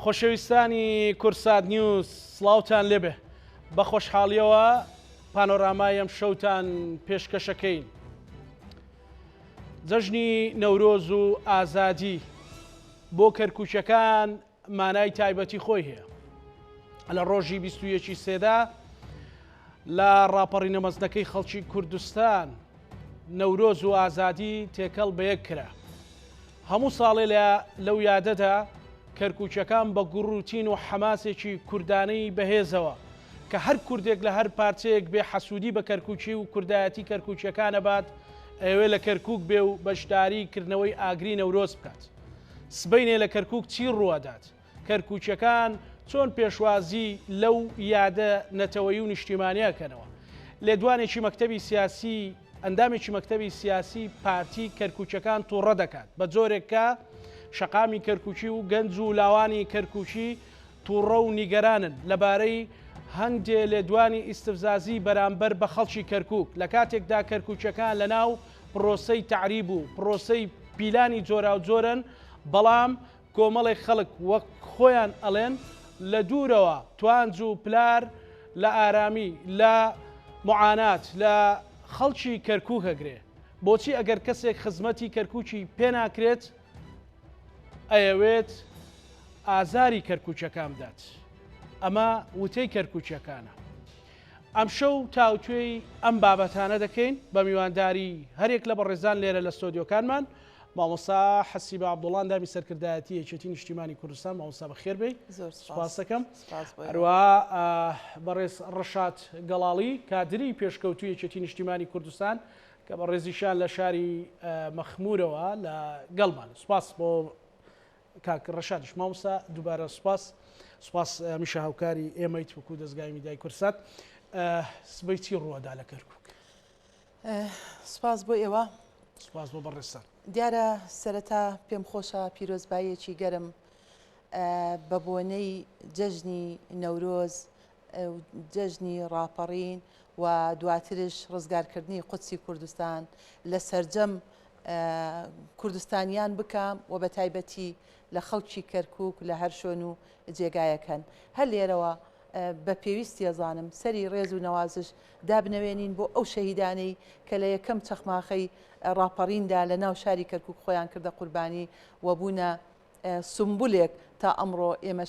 خۆشەویستانی کورسات نیوز سڵاوتان لێبێ بە خۆشحاڵیەوە پانۆرامای ئەم شەوتان پێشکەشەکەین. جەژنی نەورۆز و ئازادی بۆ کەرکووچەکان مانای تایبەتی خۆی هەیە. لە ڕۆژی 21 سێدا لە ڕاپەڕینە مەزنەکەی خەڵکی کوردستان نەورۆز و ئازادی تێکەڵ بە یەک کرا. هەموو ساڵێ لەو یادەدا کەرکووچەکان بە گوڕوتین و حەماسێکی کوردانەی بەهێزەوە کە هەر کوردێک لە هەر پارچەیەک بێ حەسوودی بە کەرکووچی و کوردایەتی کەرکووچەکانە بات ئەوێ لە کەرکووک بێ و بەشداریکردنەوەی ئاگری نەورۆز بکات. سبەینێ لە کەرکووک چی ڕوادات؟ کەرکووچەکان چۆن پێشوازی لەو یادە نەتەوەیی و نیشتیمانیەکەنەوە. لێدوانێکی مەکتەبی سیاسی ئەندامێکی مەکتەبی سیاسی پارتی کەرکووچەکان تووڕە دەکات بە جۆرێکە شەقامی کەرکووچی و گەنج و لاوانی کەرکووچی تووڕە و نیگەرانن لەبارەی هەندێ لێدوانی ئیستفزازی بەرامبەر بە خەڵکی کەرکووک لە کاتێکدا کەرکووچەکان لە ناو پرۆسەی تعریب و پرۆسەی پیلانی جۆرا و جۆرن، بەڵام کۆمەڵی خەڵک وەک خۆیان ئەڵێن لە دوورەوە توانج و پلار لە ئارامی لە معانات لە خەڵکی کەرکووک هەگرێ. بۆچی ئەگەر کەسێک خزمەتی کەرکووکی پێناکرێت ئەیەوێت ئازاری کەرکووچەکان بدات؟ ئەمە وتەی کەرکووچەکانە. ئەم شەو تاوتوێی ئەم بابەتانە دەکەین بە میوانداری هەرێک لە بەڕێزان لێرە لە ستۆدیۆکانمان. مامۆستا حەسیب عەبدوڵڵا دامی سەرکردایەتی یەکێتی نیشتیمانی کوردستان. مامۆستا بەخێر بێی. سوپاس دەکەم. هەروەها بەڕێز ڕەشاد گەڵاڵی کادری پێشکەوتووی یەکێتی نیشتیمانی کوردستان کە بە ڕێزیشان لە شاری مەخمورەوە لە گەڵمان. سوپاس بۆ کاک ڕەشادش. مامۆستا دووبارە سوپاس میشە هاوکاری ئێمەیت وەکو دەستگای میدیای کورسات. سبەی چی ڕووەدا لە کەرکووک؟ سوپاس بۆ ئێوە. سوپاس بۆ بەڕێستان. دیارە سەرەتا پێم خۆشە پیرۆزباییەکی گەرم بە بۆنەی جەژنی نەورۆز جەژنی ڕاپەڕین و دواترش ڕزگارکردنی قودسی کوردستان لە سەرجەم کوردستانیان بکەم و بە تایبەتی لە خەڵکی کەرکووک لە هەر شوێن و جێگایەکەن. هەر لێرەوە بە پێویستی ئەزانم سەری ڕێز و نەوازش دابنەوێنین بۆ ئەو شەهیدانەی کە لە یەکەم چەخماخەی ڕاپەڕیندا لە ناو شاری کەرکووک خۆیان کردە قوربانی و بوونە سمبولێک تا ئەمڕۆ ئێمە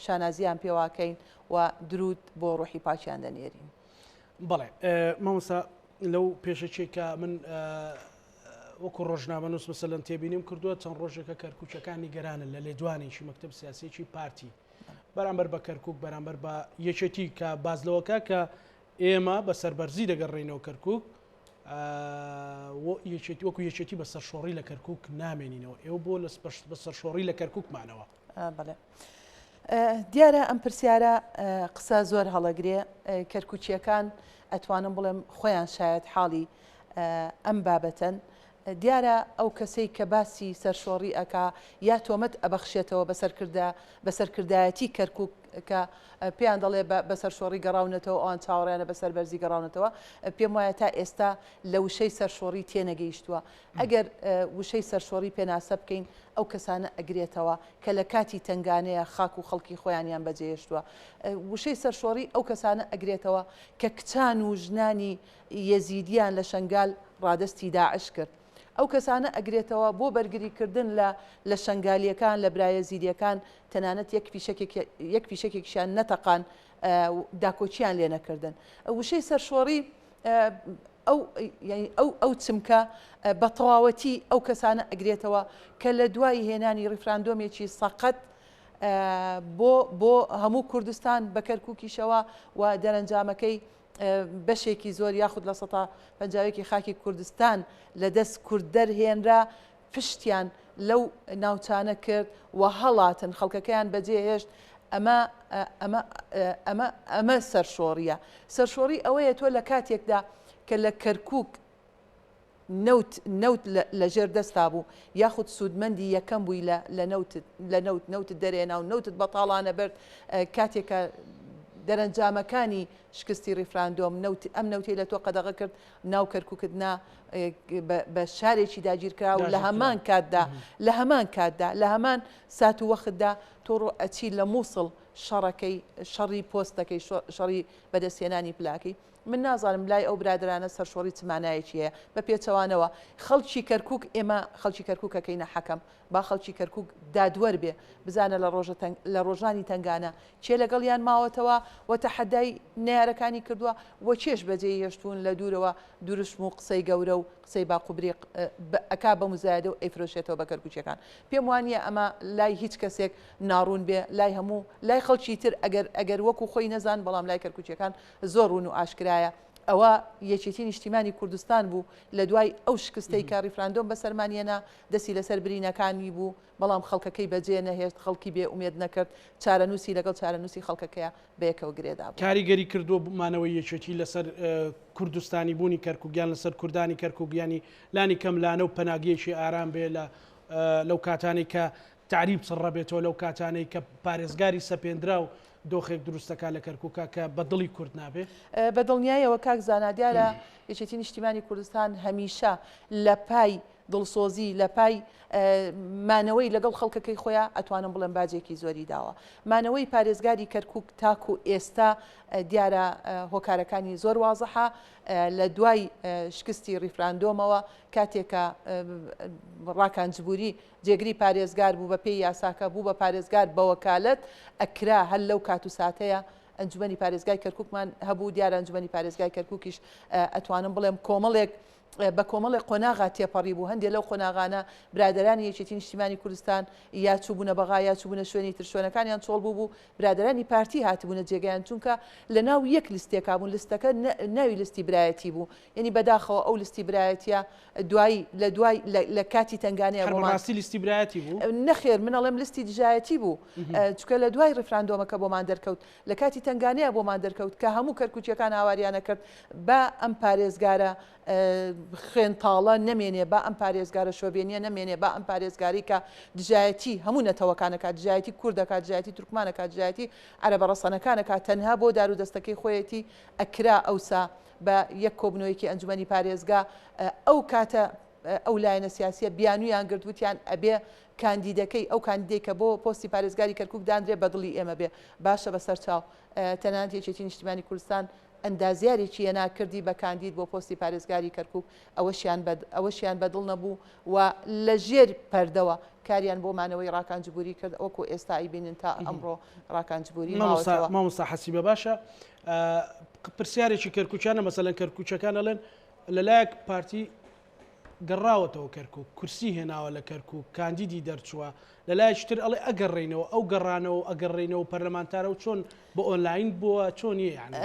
شانازیان پێواکەین و درود بۆ ڕۆحی پاچیان دەنێرین. بەڵێ مامۆستا لەو پێشەچێکە من وەکو ڕۆژنامەنووس مەسەلەن تێبینیم کردووە چەند ڕۆژێکە کەرکووچەکانی گەرانن لە لێدوانێکی مەکتەب سیاسیی پارتی بەرامبەر بە کەرکووک بەرامبەر بە یەکێتی کە بازلەوەکە کە ئێمە بە سەربەرزی دەگەڕێنەوە کەرکووک وەکو یەکێتی بە سەرشۆڕی لە کەرکووک نامێنینەوە. ئێوە بۆ بە سەرشۆڕی لە کەرکووکمانەوە. بەڵێ دیارە ئەم پرسیارە قسە زۆر هەڵەگرێ. کەرکووچیەکان ئەتوانم بڵێم خۆیان شاید حاڵی ئەم بابەتەن. دیارە ئەو کەسەی کە باسی سەرشۆڕی ئەکا یا تۆمەت ئەبەخشێتەوە بە سەرکردایەتی کەرکووک کە پێیان دەڵێ بە سەرشۆڕی گەڕاونەتەوە ئەوان چاوەڕیانە بە سەربەرزی گەڕاونەتەوە. پێم وایە تا ئێستا لە وشەی سەرشۆڕی تێنەگەیشتووە. ئەگەر وشەی سەرشۆڕی پێناسە بکەین ئەو کەسانە ئەگرێتەوە کە لە کاتی تنگانەیە خاک و خەڵکی خۆیانیان بەجێهێشتووە. وشەی سەرشۆڕی ئەو کەسانە ئەگرێتەوە کە کچان و ژنانی یەزیدیان لە شەنگال ڕادستی داعش کرد. ئەو کەسانە ئەگرێتەوە بۆ بەرگریکردن لە شنگالیەکان لە برایەزیدیەکان تەنانەت یەک پیشێکێکیشیان نەتەقان داکۆچیان لێ نەکردن. وشەی سەرشۆڕی ئەو چمکە بە تەواوەتی ئەو کەسانە ئەگرێتەوە کە لە دوای هێنانی ڕیفراندۆمێکی سەقەت بۆ هەموو کوردستان بە کەرکووکیشەوە و دەرەنجامەکەی بەشێکی زۆر یاخود لە 150 خاکی کوردستان لە دەست کورد دەرهێنرا پشتیان لەو ناوچانە کرد و هەڵاتن خەڵکەکەیان بەجێهێشت. ئەمە سەرشۆڕیە. سەرشۆڕی ئەوەیە تۆ لە کاتێکدا کە لە کەرکووک نەوت لە ژێر دەستا بوو یاخود سوودمەندی یەکەم بووی لە نەوتت دەرێنا و نەوتت بەتاڵانە بەرد کاتێکە دەرەنجامەکانی شکستی ریفراندۆم ئەم نەوتی لە تۆ قەدەغە کرد ناو کەرکووکردنا بە شارێکی داگیرکرا و لە هەمان کاتدا لە هەمان سات و وەختدا تۆ ئەچی لە مووسڵ شەڕی پۆستەکەی شەڕی بەدەستێنانی پلاکی من نازانم لای ئەو برادرانە سەرشۆڕی چمانایەکی هەیە بە پێچەوانەوە خەڵکی کەرکووک ئێمە خەڵکی کەرکووکەکەینە حەکەم با خەڵکی کەرکووک دادوەر بێ بزانە لە ڕۆژانی تنگانە چێ لەگەڵیان ماوەتەوە و تەحەدای نارەکانی کردووە و چێش بەجێ هێشتون لە دوورەوە دوورشم و قسەی گەورە و قسەی باقوبرێ ئەکا بە مزایدە و ئەیفرۆشێتەوە بە کەرکووچەکان پێم وانە ئەمە لای هیچ کەسێک ناڕوون بێ لای هەموو لای خەڵکی تر ئەگەر وەکو خۆی نەزان بەڵام لای کەرکووچەکان زۆر ڕوون و ئاشکرایە ئەوە یەکێتی نیشتیمانی کوردستان بوو لە دوای ئەو شکستەی کە ریفراندۆم بە سەرمانیەنا دەستی لەسەر برینەکانی بوو بەڵام خەڵکەکەی بەجێ نەهێشت خەڵکی بێ ئومێد نەکرد چارەنووسی لەگەڵ چارەنووسی خەڵکەکەیە بەیەکەوە گرێدا بوو کاریگەری کردو بمانەوەی یەکێتی لەسەر کوردستانی بوونی کەرکووگیان لەسەر کوردانی کەرکووگیانی لانی کەم لانە و پەناگیەکی ئارام بێ لەو کاتانی کە تعریب سڕە بێتەوە لەو کاتانەی کە پارێزگاری سەپێنرا و دۆخێک دروستەکە لە کەرکووکە کە بە دڵی کورد نابێ بە دڵنیایەوە کاک زانادیارە یەکێتی نیشتیمانی کوردستان هەمیشە لە پای دڵسۆزی لە پای مانەوەی لەگەڵ خەڵکەکەی خۆیان ئەتوانم بڵێن باجێکی زۆری داوە مانەوەی پارێزگاری کەرکووک تاکو ئێستا دیارە هۆکارەکانی زۆر وازەحە لە دوای شکستی ریفراندۆمەوە کاتێکە ڕاکانجبووری جێگری پارێزگار بوو بە پێی یاساکە بوو بە پارێزگار بە وەکالەت ئەکرا هەر لەو کات و ساتەیە ئەنجومەنی پارێزگای کەرکووکمان هەبوو دیارە ئەنجومەنی پارێزگای کەرکووکیش ئەتوانم بڵێم کۆمەڵێک بە کۆمەڵی قۆناغا تێپەڕی بوو هەندێک لەو قۆناغانە برادرانی یەکێتی نیشتیمانی کوردستان یا چوبوونە بەغا یا چوبوونە شوێنی تر شوێنەکانیان چۆڵ بوو برادرانی پارتی هاتبوونە جێگەیان چونکە لە ناو یەک لیستێکا بوون لستەکە ناوی لیستی برایەتی بوو یعنی بەداخەوە ئەو لیستی برایەتە لە دوای لە کاتی تەنگانەیە ڕاستی لیستی برایەتی بوو نەخێر منەڵێم لیستی دژایەتی بوو چکە لە دوای ڕفراندۆمەکە بۆمان دەرکەوت لە کاتی تەنگانەیە بۆمان دەرکەوت کە هەموو کەرکووچیەکان هاواریانە کرد بە ئەم پارێزگارە خوێنتاڵە نەمێنێ با ئەم پارێزگارە شۆبێنیە نەمێنێ با ئەم پارێزگاری کە دژایەتی هەموو نەتەوەکانەکە دژایەتی کوردەکە دژایەتی تورکمانەکە دژایەتی عەرەبە ڕەسەنەکانەکە تەنها بۆ دار و دەستەکەی خۆیەتی ئەکرا ئەوسا بە یەک کۆبنەوەیەکی ئەنجومەنی پارێزگا ئەو کاتە ئەو لایەنە سیاسیە بیانویان گرتووتیان ئەبێ کاندیدەکەی ئەو کاندیدەی کە بۆ پۆستی پارێزگاری کەرکووک دانرێ بەدڵی ئێمە بێ باشە بەسەر چاو تەنانەت یەکێتی نیشتیمانی کوردستان ئەندازیارێکی هێناکردی بە کاندید بۆ پۆستی پارێزگاری کەرکووک ئەوەشیان بەدڵ نەبوو و لە ژێر پەردەوە کاریان بۆ مانەوەی ڕاکانجبووری کرد ئەوکو ئێستا ئیبینن تا ئەمڕۆ ڕاکانجبووری مامۆستا حەسیبە باشە پرسیارێکی کەرکووچانە مەسەلەن کەرکووچەکان ئەڵێن لەلایەک پارتی گەڕاوەتەوە کەرکووک کورسی هێناوە لە کەرکووک کاندیدی دەرچووە لەلایەکتر ئەڵێ ئەگەڕێنەوە ئەو گەڕانەوە ئەگەڕێنەوە پەرلەمانتارە و چۆن بۆ ئۆنلاین بووە چۆنیە یعنی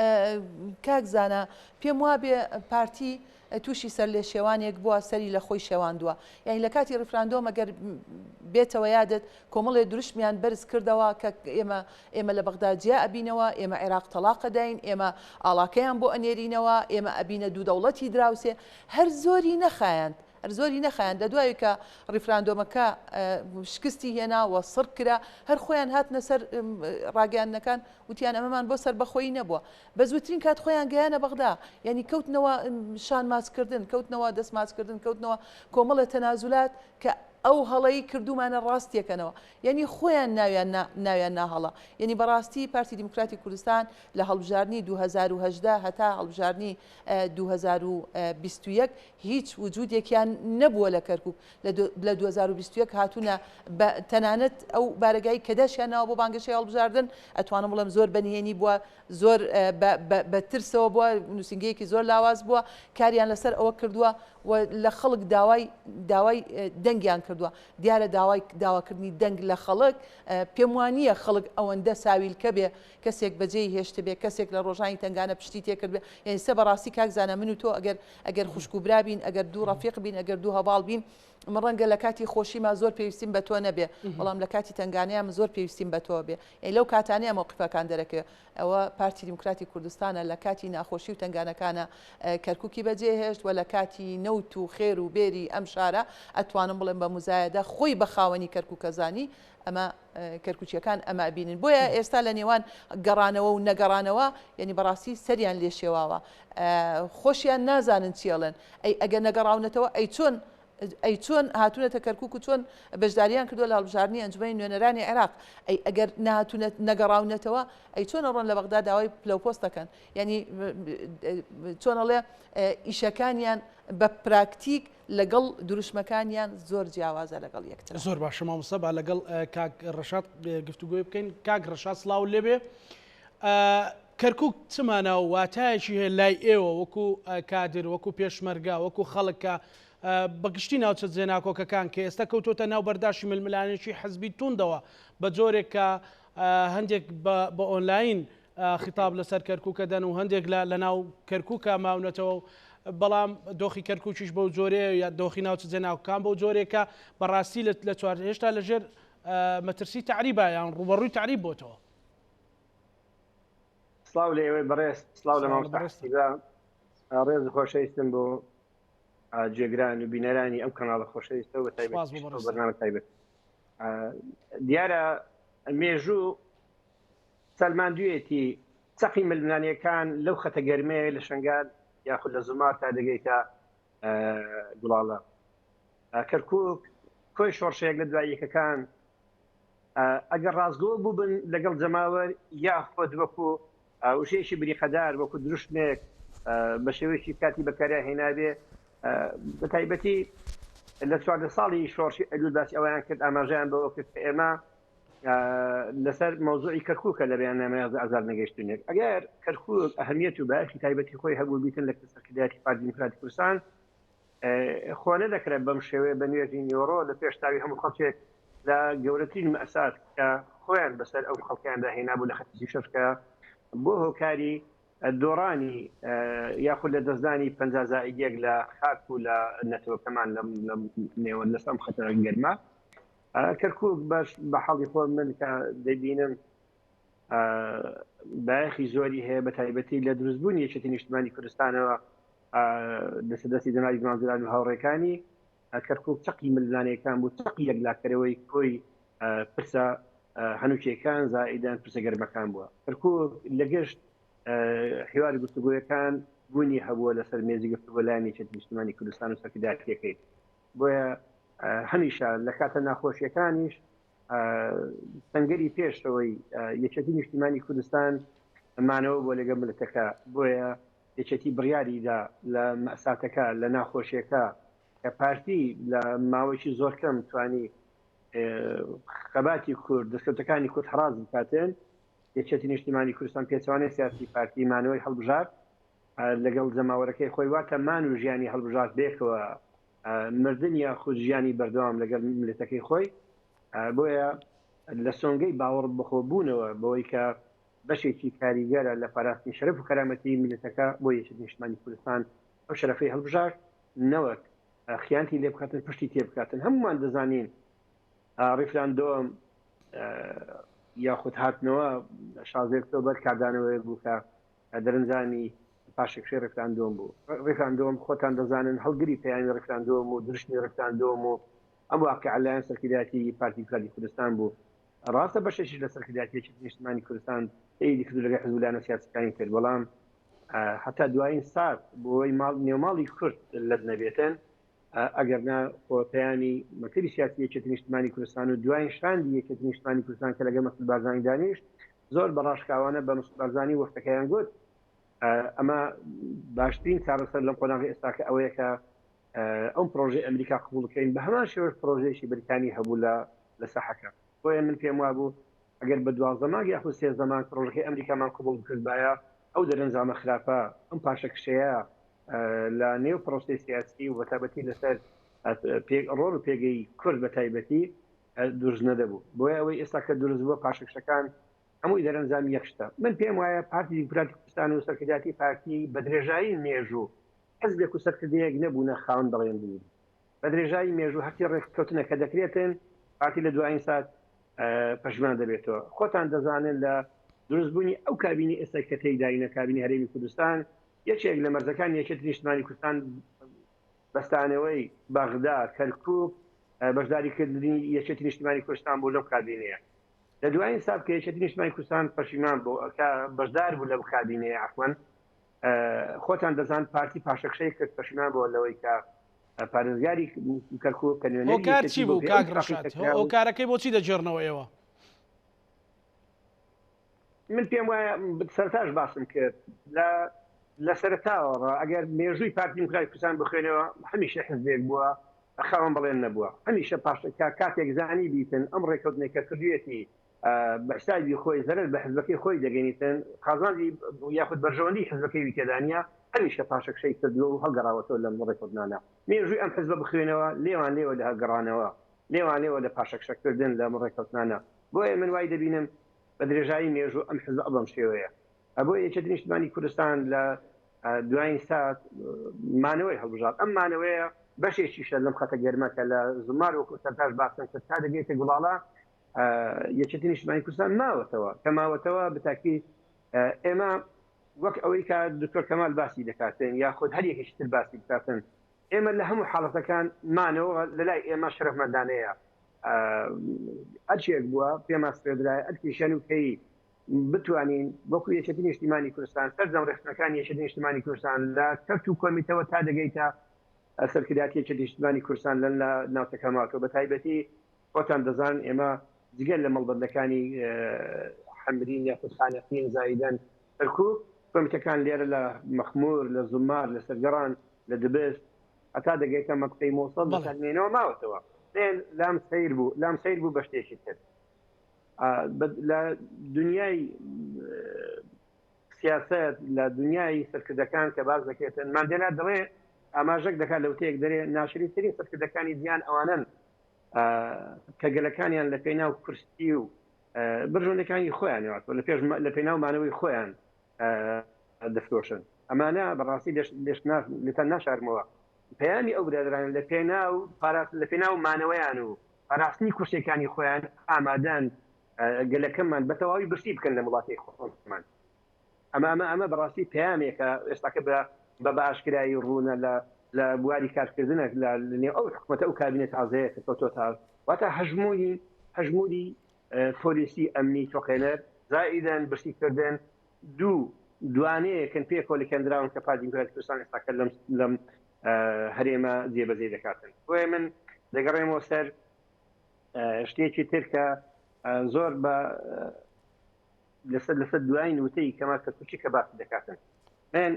کاک زانە پێم وا بێ پارتی تووشی سەر لێ شێوانێک بووە سەری لە خۆی شێواندووە یعنی لە کاتی ڕفراندۆم ئەگەر بێتەوە یادت کۆمەڵێ دروشمیان بەرز کردەوە کە ئێمە لە بەغدادجیا ئەبینەوە ئێمە عێراق تەلاقە داین ئێمە ئاڵاکەیان بۆ ئەنێرینەوە ئێمە ئەبینە دوو دەوڵەتی دراوسێ هەر زۆری نەخایەند زۆری نەخایەن لە دوای کە ڕیفراندۆمەکە شکستی هێنا و سڕ کرا هەر خۆیان هاتنە سەر ڕاگەیاندنەکان وتیان ئەمەمان بۆ سەر بەخۆی نەبووە بە زووترین کات خۆیان گەیانە بەغدا یعنی کەوتنەوە شان ماسکردن کەوتنەوە دەست ماسکردن کەوتنەوە کۆمەڵە تەنازولات کە ئەو هەڵەی کردومانە ڕاستیەکەنەوە یعنی خۆیان ناویان ناهەڵە یعنی بەڕاستی پارتی دیموکراتی کوردستان لە هەڵبژارنی 2010 هەتا هەڵبژارنی 2021 هیچ وجودێکیان نەبووە لە کەرکووک لە 2021 هاتوونە تەنانەت ئەو بارگایی کە دەشیانەوە بۆ بانگەشەی هەڵبژاردن ئەتوانم بڵێم زۆر بەنهێنی بووە زۆر بە ترسەوە بووە نووسنگەیەکی زۆر لاواز بووە کاریان لەسەر ئەوە کردووە و لە خەڵک داوای دەنگیان کردووە دیارە داواکردنی دەنگ لە خەڵک پێم وانییە خەڵک ئەوەندە ساویلکە بێ کەسێک بەجێی هێشت بێ کەسێک لە ڕۆژانی تنگانە پشتی تێکرد بێ یعنی سە بەڕاستی کاک زانە من و تۆ ئەگەر خوشک و برا بین ئەگەر دوو ڕەفیق بین ئەگەر دوو هەواڵ بین من ڕەنگە لە کاتی خۆشیما زۆر پێویستیم بە تۆ نەبێ بەڵام لە کاتی تنگانەیە من زۆر پێویستیم بە تۆ بێ لەو کاتانەیە مۆقیفەکان دەرەکەوێت ئەوە پارتی دیموکراتی کوردستانە لە کاتی ناخۆشی و تنگانەکانە کەرکووکی بەجێهێشت و لە کاتی نەوت و خێر و بێری ئەم شارە ئەتوانم بڵێم بە مزایەدە خۆی بە خاوەنی کەرکووکەزانی ئەمە کەرکوچیەکان ئەمە بینن بۆیە ئێستا لە نێوان گەڕانەوە و نەگەڕانەوە یعنی بەڕاستی سەریان لێ شێواوە خۆشیان نازانن چێڵن ئەگەر نەگەڕاونەتەوە ئەی چۆن هاتوونەتە کەرکووک و چۆن بەشداریان کردووە لە هەڵبژاردننی ئەنجومەی نوێنەرانی عێراق ئەگەر نەگەڕاونەتەوە ئەی چۆن ئەڕۆن لە بەغدا داوای پلەپۆست دەکەن یعنی چۆنەڵێ ئیشەکانیان بە پراکتیک لەگەڵ دروشمەکانیان زۆر جیاوازە لەگەڵ یەکتر زۆر باشە مامۆستا با لەگەڵ کاک ڕەشاد گفتوگۆی بکەین کاک ڕەشاد سڵاو لێبێ کەرکووک چمانە و واتایەکی هەیە لای ئێوە وەکو کادر وەکو پێشمەرگا وەکو خەڵکە بەگشتی ناوچە جێناکۆکەکان کە ئێستا کەوتۆتە ناو بەرداشی ململانێکی حەزبی توندەوە بە جۆرێک کە هەندێک بە ئۆنلاین خیتاب لەسەر کەرکووکە دەن و هەندێک لە ناو کەرکووکە ماونەتەوە بەڵام دۆخی کەرکووکیش بەو جۆرەیە یا دۆخی ناوچە جێناکۆکان بەو جۆرێکە بەڕاستی لە چوار هێشتا لەژێر مەترسی تعریبە یان ڕوبەڕووی تعریب بۆتەوە. سڵاو لە ئێوەی بەڕێز سڵاو لە مامۆستا ڕێز خۆشەویستم بۆ جێگران و بینەرانی ئەم کەناڵە خۆشەویستەوە بە تایبەت بەرنامە تایبەت دیارە مێژوو سەلماندوویەتی چەقی ململانیەکان لەو خەتە گەرمەیە لە شنگال یاخود لە زومار تا دەگەیتە گوڵاڵە کەرکووک کۆی شۆڕشەیەک لە دواییەکەکان ئەگەر ڕازگۆ بوو بن لەگەڵ جەماوەر یاخۆت وەکو وشەیەکی بریخەدار وەکو دروشتێک بە شێوەیەکی کاتی بەکاریا هێنابێ بە تایبەتی لە 14 ساڵی شۆڕشی ئەلووداسی ئەویان کرد ئاماژیان بەوە کرد کە ئێمە لەسەر مەوزوعی کەرکووکە لە بەیاننامەیە ئازار نەگەیشتنێک ئەگەر کەرکووک ئەهەمیەت و باشی تایبەتی خۆی هەبوو بیتن لە سەرکردایەتی پارتی دیموکراتی کوردستان خۆ نەدەکرێت بەم شێوەیە بە نوێژی نیۆڕۆ لە پێشتاوی هەموو خەڵکێک لە گەورەترین مەئسات کە خۆیان بەسەر ئەو خەڵکیاندا هێنابوو لە خەتی شەشکە بۆ هۆکاری دۆڕانی یاخود لە دەستدانی پەنجازائیەک لە خاک و لە نەتەوەکەمان لە نێوە لەسەم خەتەرە گەرمە کەرکووک باش بە حەڵی خۆ من کە دەبینم بایەخی زۆری هەیە بە تایبەتی لە دروستبوونی یەکێتی نیشتیمانی کوردستانەوە دەسەدەستی دەناوی گوانزران و هاوڕێکانی کەرکووک چەقی ململانیەکان بوو چەقی یەکلاکەرەوەی کۆی پرسە هەنووکیەکان زائیدان پرسە گەرمەکان بووە کەرکووک لە گەشت حیواری گفتوگۆیەکان بوونی هەبووە لەسەر مێزی گفتوگۆ لایەن یەکێتی نیشتیمانی کوردستان و سەرکردایەتیەکەی بۆیە هەمیشە لە کاتە ناخۆشیەکانیش سەنگەری پێشەوەی یەکێتی نیشتیمانی کوردستان ئەمانەوە بۆ لەگەڵ ملەتەکە بۆیە یەکێتی بڕیاریدا لە مەساتەکە لە ناخۆشیەکە کە پارتی لە ماوەیەکی زۆر کەم توانی خەباتی کورد دەستکەوتەکانی کورد حراز بکاتێن یەکێتی نیشتیمانی کوردستان پێچوانەی سیاسی پارتی مانەوەی هەڵبژار لەگەڵ جەماوەرەکەی خۆی واتە مان و ژیانی هەڵبژار بێکەوە مردن یا خود ژیانی بەردەوام لەگەڵ ملەتەکەی خۆی بۆیە لە سۆنگەی باوەڕ بەخۆبوونەوە بەوەی کە بەشێکی کاریگەرە لە پاراستنی شەرەف و کەرامەتی ملەتەکە بۆ یەکێتی نیشتیمانی کوردستان ئەو شەرەفەی هەڵبژار نەوەک خیانتی لێ بکاتن پشتی تێ بکاتن هەمومان دەزانین ڕیفراندۆم یاخود هاتنەوە 16 ئۆکتۆبەر کاردانەوەی بوو کە دەرەنجامی پاشێکشەی ڕێفراندۆم بوو ڕێفراندۆم خۆتان دەزانن هەڵگری پەیامی ڕێفراندۆم و درشتنی ڕێفراندۆم و ئەم واقع لایەن سەرکردایەتی پارتی دیموکراتی کوردستان بوو ڕاستە بەشێکی لە سەرکردایەتی یەکێتی نیشتیمانی کوردستان ئەیدی کردو لەگەڵ حیزبولانە سیاسیەکانی کرد بەڵام هەتا دوایین سات بۆی نێوماڵی کورد لەت نەبێتن ئەگەرنا پەیامی مەکتەبی سیاسی یەکێتی نیشتیمانی کوردستان و دوایین شاندی یەکێتی نیشتیمانی کوردستان کە لەگەڵ مەسعود بارزانی دانیشت زۆر بەڕاشکاوانە بە مەسعود بارزانی وەختەکەیان گوت ئەمە باشترین چارەسەر لەم قۆناغی ئێستاکە ئەوەیە کە ئەم پرۆژەی ئەمریکا قبولکەین بە هەمان شێوەش پرۆژەیەکی بریتانی هەبوو لە ساحەکە بۆیە من پێم وابوو ئەگەر بە 12 مانگ یاخود 13 مانگ پرۆژەکەی ئەمریکامان قبول کردبایە ئەو دەرەنجامە خراپە ئەم پاشەکشەیە لە نێو پرۆسەی سیاسی و بەتابەتی لەسەر ڕۆڵ و پێگەی کورد بە تایبەتی دروست نەدەبوو بۆیە ئەوەی ئێستا کە دروست بووە پاشەکشەکان هەمووی دەرەنجامی یەکشتە من پێم وایە پارتی دیموکراتی کوردستان و سەرکردایەتی پارتی بە درێژایی مێژوو حزبێک و سەرکردەیەک نەبوونە خاوەن بەڵێنبوون بە درێژایی مێژوو هەرتی ڕێککەوتنە کە دەکرێتن پارتی لە دوایین سات پەشمان دەبێتەوە. خۆتان دەزانن لە دروستبوونی ئەو کابینی ئێستا کە تێیداینە کابینی هەرێمی کوردستان یەکێک لە مەرزەکان یەکێتی نیشتمانی کوردستان بەستانەوەی بەغدا کەرکووک بەشداریکردنی یەکێتی نیشتمانی کوردستان بۆ لەم کابینەیە. لە دوایین ساب کە یەکێتی نیشتمانی کوردستان پەشیمان بۆ بەشدار بوو لەم کابینەیە عفوەن خۆتان دەزان پارتی پاشەکشەی کرد پەشیمان بۆ لەوەی کە پارێزگاری کەرکووک کە نوێنەری کار چی بوو کاک ڕەشاد ئەو کارەکەی بۆچی دەجێڕنەوە ئێوە؟ من پێم وایە سەرتاش باسم کرد لە سەرتاوەڕە ئەگەر مێژووی پارتی دموکراتی کوردستان بخوێنەوە هەمیشە حزبێک بووە خاوەن بڵێن نەبووە هەمیشە پاشەکە کاتێک زانی بیتن ئەم ڕێکەوتنێک کە کردوێتی بەحسابی خۆی زەرر بە حزبەکەی خۆی دەگەنیتن خازاندی یاخود بەرژەوەندی حزبەکەی تێدانیا هەمیشە پاشەکشەی کردووە و هەڵگەڕاوەتەوە لەم ڕێکەوتنانە مێژووی ئەم حزبە بخوێنەوە لێوان لێوە لە هەڵگەڕانەوە لێوان لێوە لە پاشەکشەکردن لەم ڕێکەوتنانە بۆیە من وای دەبینم بە درێژایی مێژوو ئەم حزب ئەڵم شێوەیە ئەبۆ یەکێتی نیشتمانی کوردستان لە دوایین سات مانەوەی هەڵبژات ئەم مانەوەیە بەشێکیشە لەم خەتە گەرمەکە لە زمار وەکو سەرتاش باسم کرد تا دەگەیتە گوڵاڵە یەکێتی نیشتمانی کوردستان ماوەتەوە کە ماوەتەوە بەتاکی ئێمە وەک ئەوەی کە دکتۆر کەمال باسی دەکاتن یاخود هەر یەکێکی تر باسی بکاتن ئێمە لە هەموو حاڵەتەکان مانەوە لەلای ئێمە شەرەفمەندانەیە ئەرچێک بووە پێما سپێدرای ئەرکیشەن و کەی بتوانین وەکو یەکێتی نیشتیمانی کوردستان سەرجەم ڕێخنەکان یەکێتی نیشتیمانی کوردستان لە کەرت و کۆمیتەوە تا دەگەیتە سەرکرداتی یەکێتی نیشتیمانی کوردستان لە ناوچەکەماتەوە بە تایبەتی خۆتان دەزان ئێمە جگەل لە مەڵبەندەکانی حەمرین یاخود خانەقین زایدەن کەرکووک کۆمیتەکان لێرە لە مەخمور لە زومار لە سەرگەڕان لە دبست هەتا دەگەیتە مەقسەی مۆسڵ بەسەرمێنەوە ماوەتەوە لام سیر بوو بە شتێکی تر لە دنیای سیاست لە دنیای سەرکردەکان کە باز دەکێتن ماندێلا دەڵێ ئاماژەک دەکات لەوتەیەک دەرێ ناشریترین سەرکردەکانی دییان ئەوانن کە گەلەکانیان لە پێناو کورسی و برژۆنەکانی خۆیانەوە لە پێناومانەوەی خۆیان دەفرۆشن ئەمانە بەڕاستی لێتان ناشارمەوە پەیامی ئەو برادران لە پێناو مانەوەیان و پاراستنی کورسەکانی خۆیان ئامادەن گەلەکەممان بە تەواوی برسی بکەن لە وڵاتی خۆمان ئەمە بەڕاستی پەیامێکە ئێستاکە بە باشکرایی ڕوونە لە بواری کارکردنە لە ئەو حکومەتە ئەو کابینێت تازەیە کە تۆتال واتە هەژموری پۆلیسی ئەمنی تۆقێنەر زائیدەن برسیکردن دوانەیەکن پێکۆلەکەندراون کە پارتی دموکراتی کوردستان ئێستاکە لەم هەرێمە جێبەجێ دەکاتن بۆیە من دەگەڕێمەوە سەر شتێکی تر کە زۆر بە لەسەر دوای نوتەی کەما کەسوچی کە باسی دەکاتن من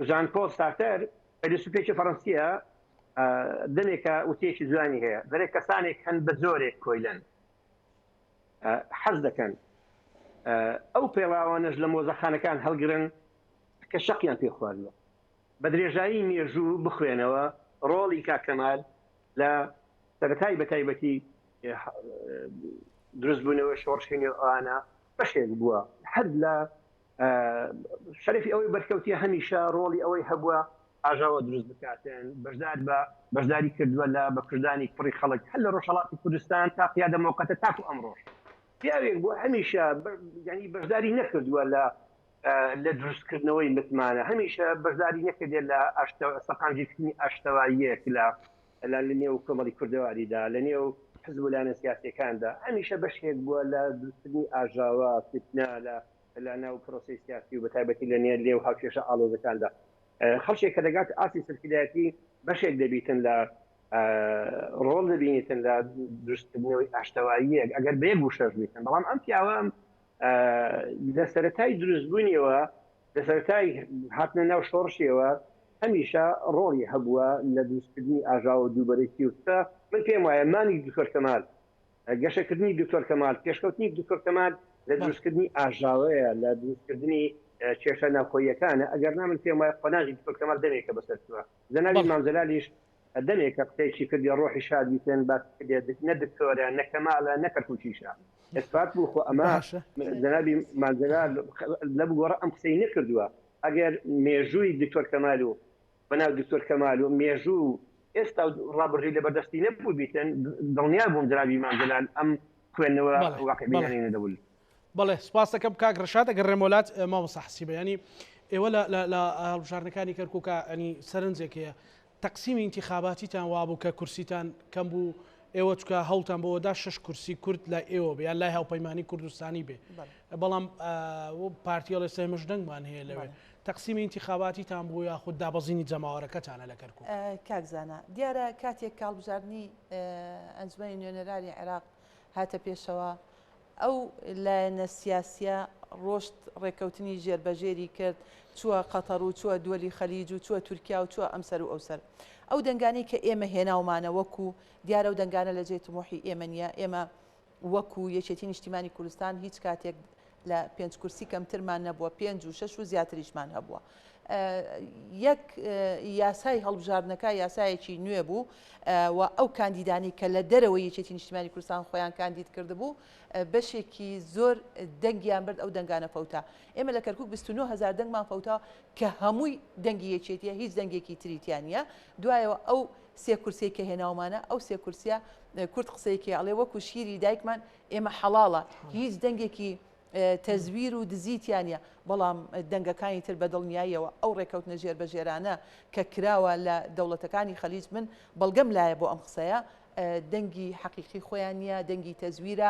ژان پۆل سارتەر فەیلسوفێکی فەڕەنسیە دنێکە وتێکی جوانی هەیە دەرێ کەسانێک هەن بە زۆرێک کۆیلەن حەز دەکەن ئەو پێڵاوانش لە مۆزەخانەکان هەڵگرن کە شەقیان پێ خواردوە بە درێژایی مێژوو بخوێنەوە ڕۆڵی کاکەمال لە سەرەتای بەتایبەتی دروستبوونەوە شۆڕشێنی ئەوانە بەشێک بووە هەر لە شەرەفی ئەوەی بەرکەوتیە هەمیشە ڕۆڵی ئەوەی هەبووە ئاژاوە دروست بکاتن بەشداری کردووە لە بەکردانی کوڕی خەڵک هەر لە ڕۆژهەڵاتی کوردستان تا قیادە موقەتە تاکو ئەمڕۆژ پیاوێک بووە هەمیشە ینی بەشداری نەکردووە لە دروستکردنەوەی متمانە هەمیشە بەشداری نەکردێت لە سەقامگیرکردنی ئاشتەواییەک لە نێو کۆمەڵی کوردەواریدا لە نێو حزب و لانە سیاسیەکاندا هەمیشە بەشێک بووە لە دروستکردنی ئاژاوە فتنە لە ناو پرۆسی سیاسی و بەتایبەتی لە نێر لێو هاوکێشە ئاڵۆزەکاندا خەڵکێک کە دەگات ئاسی سەرکردایەتی بەشێک دەبیتن لە ڕۆڵ دەبینیتن لە دروستکردنەوەی ئاشتەواییەک ئەگەر بێک و شەش بیتن بەڵام ئەم پیاوە لە سەرەتای دروستبوونیەوە لە سەرەتای هاتنە ناو شۆڕشیەوە هەمیشە ڕۆڵی هەبووە لە دروستکردنی ئاژاوە دووبەرێکی وتە من پێم وایە مانی دکتۆر کەمال گەشەکردنی دکتۆر کەمال پێشکەوتنی دکتۆر کەمال لە دروستکردنی ئاژاوەیە لە دروستکردنی کێشە ناوخۆیەکانە ئەگەر نامن پێم وایە قۆناغی دکتۆر کەمال دەمێکە بەسەرتووە جەنابی مامزەلالیش دەمێکە قسەیەکی کردی ڕۆحی شاد بیتن باس نە دکتۆرە نە کەمالە نە کەرکووچیشە ئەسپات بوو خۆ ئەمە جەنابی مامزەلال لە بگۆڕە ئەم قسەی نەکردووە ئەگەر مێژووی دکتۆر کەمال و بەناو دکتۆر کەمال و مێژوو ئێستا ڕابردی لە بەردەستی نەبوو بیتن دڵنیا بووم جنابی مامجلال ئەم خوێندنەوە واقعبیانی نەدەبوو. بەڵێ سپاس دەکەم کاک ڕەشاد ئەگەر ڕێمۆلات مامۆستا حەسیبە ینی ئێوە لە هەڵبژاردنەکانی کەرکووکە ئەنی سەرنجێک هەیە تەقسیمی انتخاباتیتان وابوو کە کورسیتان کەم بوو ئێوە چکە هەوڵتان بۆەدا 6 کورسی کورد لە ئێوە بێ یان لای هاوپەیمانی کوردستانی بێ بەڵام پارتیە لە سێمەش دەنگمان هەیە لەوێ تەقسیمی انتخاباتیتان بوو یاخود دابەزینی جەماوەرەکەتانە لە کەرکووک. کاکزانە دیارە کاتێک کاڵبژاردننی ئەنجومەنی نوێنەرانی عێراق هاتە پێشەوە ئەو لایەنە سیاسیە ڕۆشت ڕێکەوتنی ژێربەژێری کرد چووە قەتەر و چووە دووەلی خەلیج و چووە تورکیا و چووە ئەمسەر و ئەوسەر ئەو دەنگانی کە ئێمە هێناومانە وەکو دیارە و دەنگانە لە جێ تمۆحی ئێمە نیە ئێمە وەکو یەکێتی نیشتیمانی کوردستان هیچ کاتێک لە 5 کورسی کەمترمان نەبووە 5 و 6 و زیاتریشمان هەبووە. یەک یاسای هەڵبژاردنەکە یاسایەکی نوێ بوو و ئەو کاندیدانی کە لە دەرەوەی یەکێتی نیشتیمانی کوردستان خۆیان کاندید کرده بوو بەشێکی زۆر دەنگیان برد ئەو دەنگانە فەوتا. ئێمە لە کەرکووک 29,000 دەنگمان فەوتا کە هەمووی دەنگی یەکێتیە هیچ دەنگێکی تریتیانە دوایەوە ئەو سێ کورسێک کە هێناومانە ئەو سێ کورسیە کورد قسەیەکی ئەڵێ وەکو شیری دایکمان ئێمە حەڵاڵە هیچ دەنگێکی تەزویر و دزیتیانە بەڵام دەنگەکانی تر بەدڵنیاییەوە ئەو ڕێکەوتنە ژێربەژێرانە کە کراوە لە دەوڵەتەکانی خەلیج من بەڵگەم لایە بۆ ئەم قسەیە دەنگی حەقیقی خۆیان نیە دەنگی تەزویرە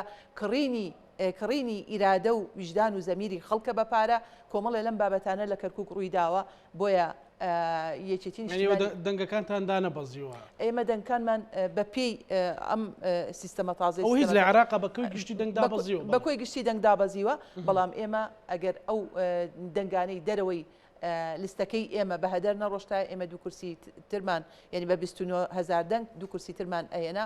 کڕینی ئیرادە و ویژدان و زەمیری خەڵکە بەپارە کۆمەڵێ لەم بابەتانە لە کەرکووک ڕووی داوە بۆیە یەکێتی دەنگەکانتان دانەبەزیوە ئێمە دەنگکانمان بە پێی ئەم سیستەمە تازە هیچ لە عێراق بەکوی گشتی دەنگدابەزیوە بەکۆی گشتی دەنگدابەزیوە بەڵام ئێمە ئەگەر ئەو دەنگانەی دەرەوەی لستەکەی ئێمە بە هەدەر نەڕۆشتا ئێمە دوو کورسی ترمان یعنی بە 29,000 دەنگ دوو کورسی ترمان ئەهێنا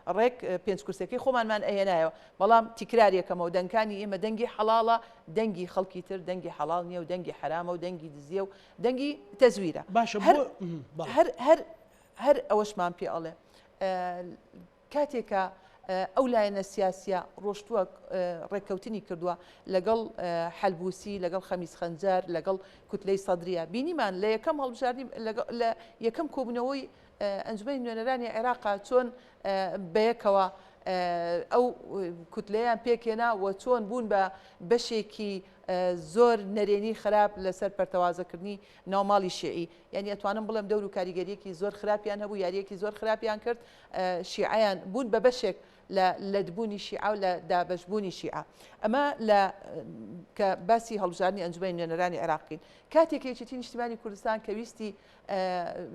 ڕێک 5 کورسەکەی خۆمانمان ئەهێنایەوە بەڵام تیکراریەکەمەوە دەنگانی ئێمە دەنگی حەڵاڵە دەنگی خەڵکی تر دەنگی حەڵاڵ نییە و دەنگی حرامە و دەنگی دزیە و دەنگی تەزویرە باشە هەر ئەوەشمان پێ ئەڵێ کاتێکە ئەو لایەنە سیاسیە ڕۆشتووە ڕێککەوتنی کردووە لەگەڵ حەلبوسی لەگەڵ خەمیس خەنجار لەگەڵ کوتلەی سەدریا بینیمان لە یەکەم هەڵبژاردی لە یەکەم کۆبوونەوەی ئەنجومەنی نوێنەرانی عێراقا چۆن بەیەکەوە ئەو کوتلەیان پێکێنا و چۆن بوون بە بەشێکی زۆر نەرێنی خراپ لەسەر پەرتەوازەکردنی ناوماڵی شیعی یعنی ئەتوانم بڵێم دەور و کاریگەریەکی زۆر خراپیان هەبوو یاریەکی زۆر خراپیان کرد شیعیان بوون بە بەشێک لە دبوونی شیعە و لە دابەشبوونی شیعە ئەمە کە باسی هەڵبژاردننی ئەنجومەنی نوێنەرانی عێراقین کاتێک یەکێتی نیشتیمانی کوردستان کە ویستی